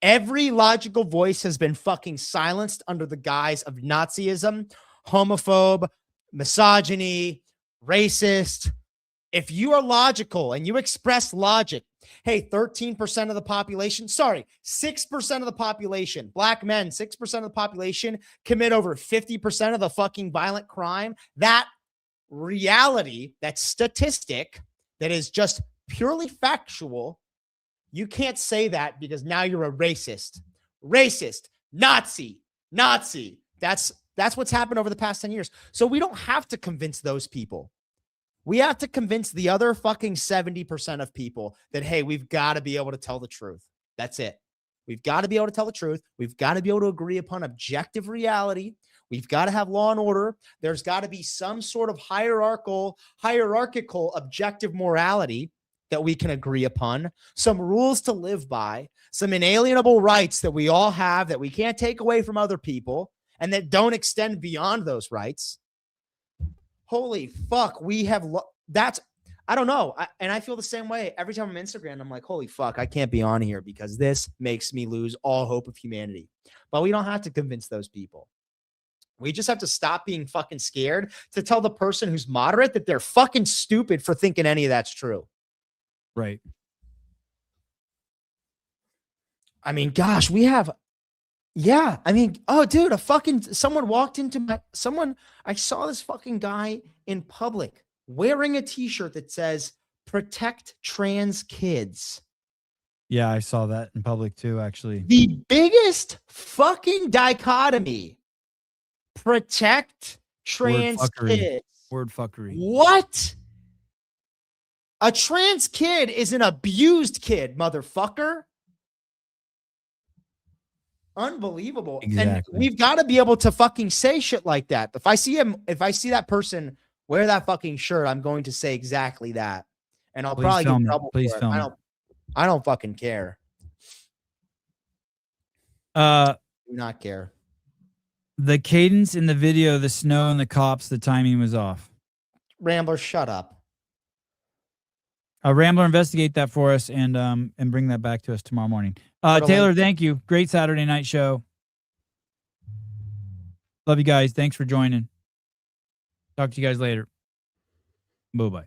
A: Every logical voice has been fucking silenced under the guise of Nazism, homophobe, misogyny, racist. If you are logical and you express logic, hey, 13% of the population, 6% of the population, black men, 6% of the population commit over 50% of the fucking violent crime. That reality, that statistic that is just purely factual, you can't say that because now you're a racist, Nazi. That's what's happened over the past 10 years. So we don't have to convince those people. We have to convince the other fucking 70% of people that, hey, we've got to be able to tell the truth. That's it. We've got to be able to tell the truth. We've got to be able to agree upon objective reality. We've got to have law and order. There's got to be some sort of hierarchical, objective morality that we can agree upon, some rules to live by, some inalienable rights that we all have that we can't take away from other people and that don't extend beyond those rights. Holy fuck, we have I don't know. And I feel the same way. Every time I'm on Instagram, I'm like, holy fuck, I can't be on here because this makes me lose all hope of humanity. But we don't have to convince those people. We just have to stop being fucking scared to tell the person who's moderate that they're fucking stupid for thinking any of that's true.
B: Right.
A: I mean, gosh, we have. Yeah, I mean, oh, dude, someone walked into I saw this fucking guy in public wearing a t-shirt that says protect trans kids.
B: Yeah, I saw that in public too, actually.
A: The biggest fucking dichotomy. Protect trans kids.
B: Word fuckery.
A: What? A trans kid is an abused kid, motherfucker. Unbelievable.
B: Exactly.
A: And we've got to be able to fucking say shit like that. If I see that person wear that fucking shirt, I'm going to say exactly that. And I'll
B: Please
A: probably get
B: film
A: in
B: it.
A: trouble
B: Please
A: for it.
B: film it.
A: I don't fucking care.
B: Do
A: not care.
B: The cadence in the video, the snow and the cops, the timing was off.
A: Rambler, shut up.
B: Rambler, investigate that for us and bring that back to us tomorrow morning.
A: Put a
B: Taylor,
A: link.
B: thank you. Great Saturday night show. Love you guys. Thanks for joining. Talk to you guys later. Bye-bye.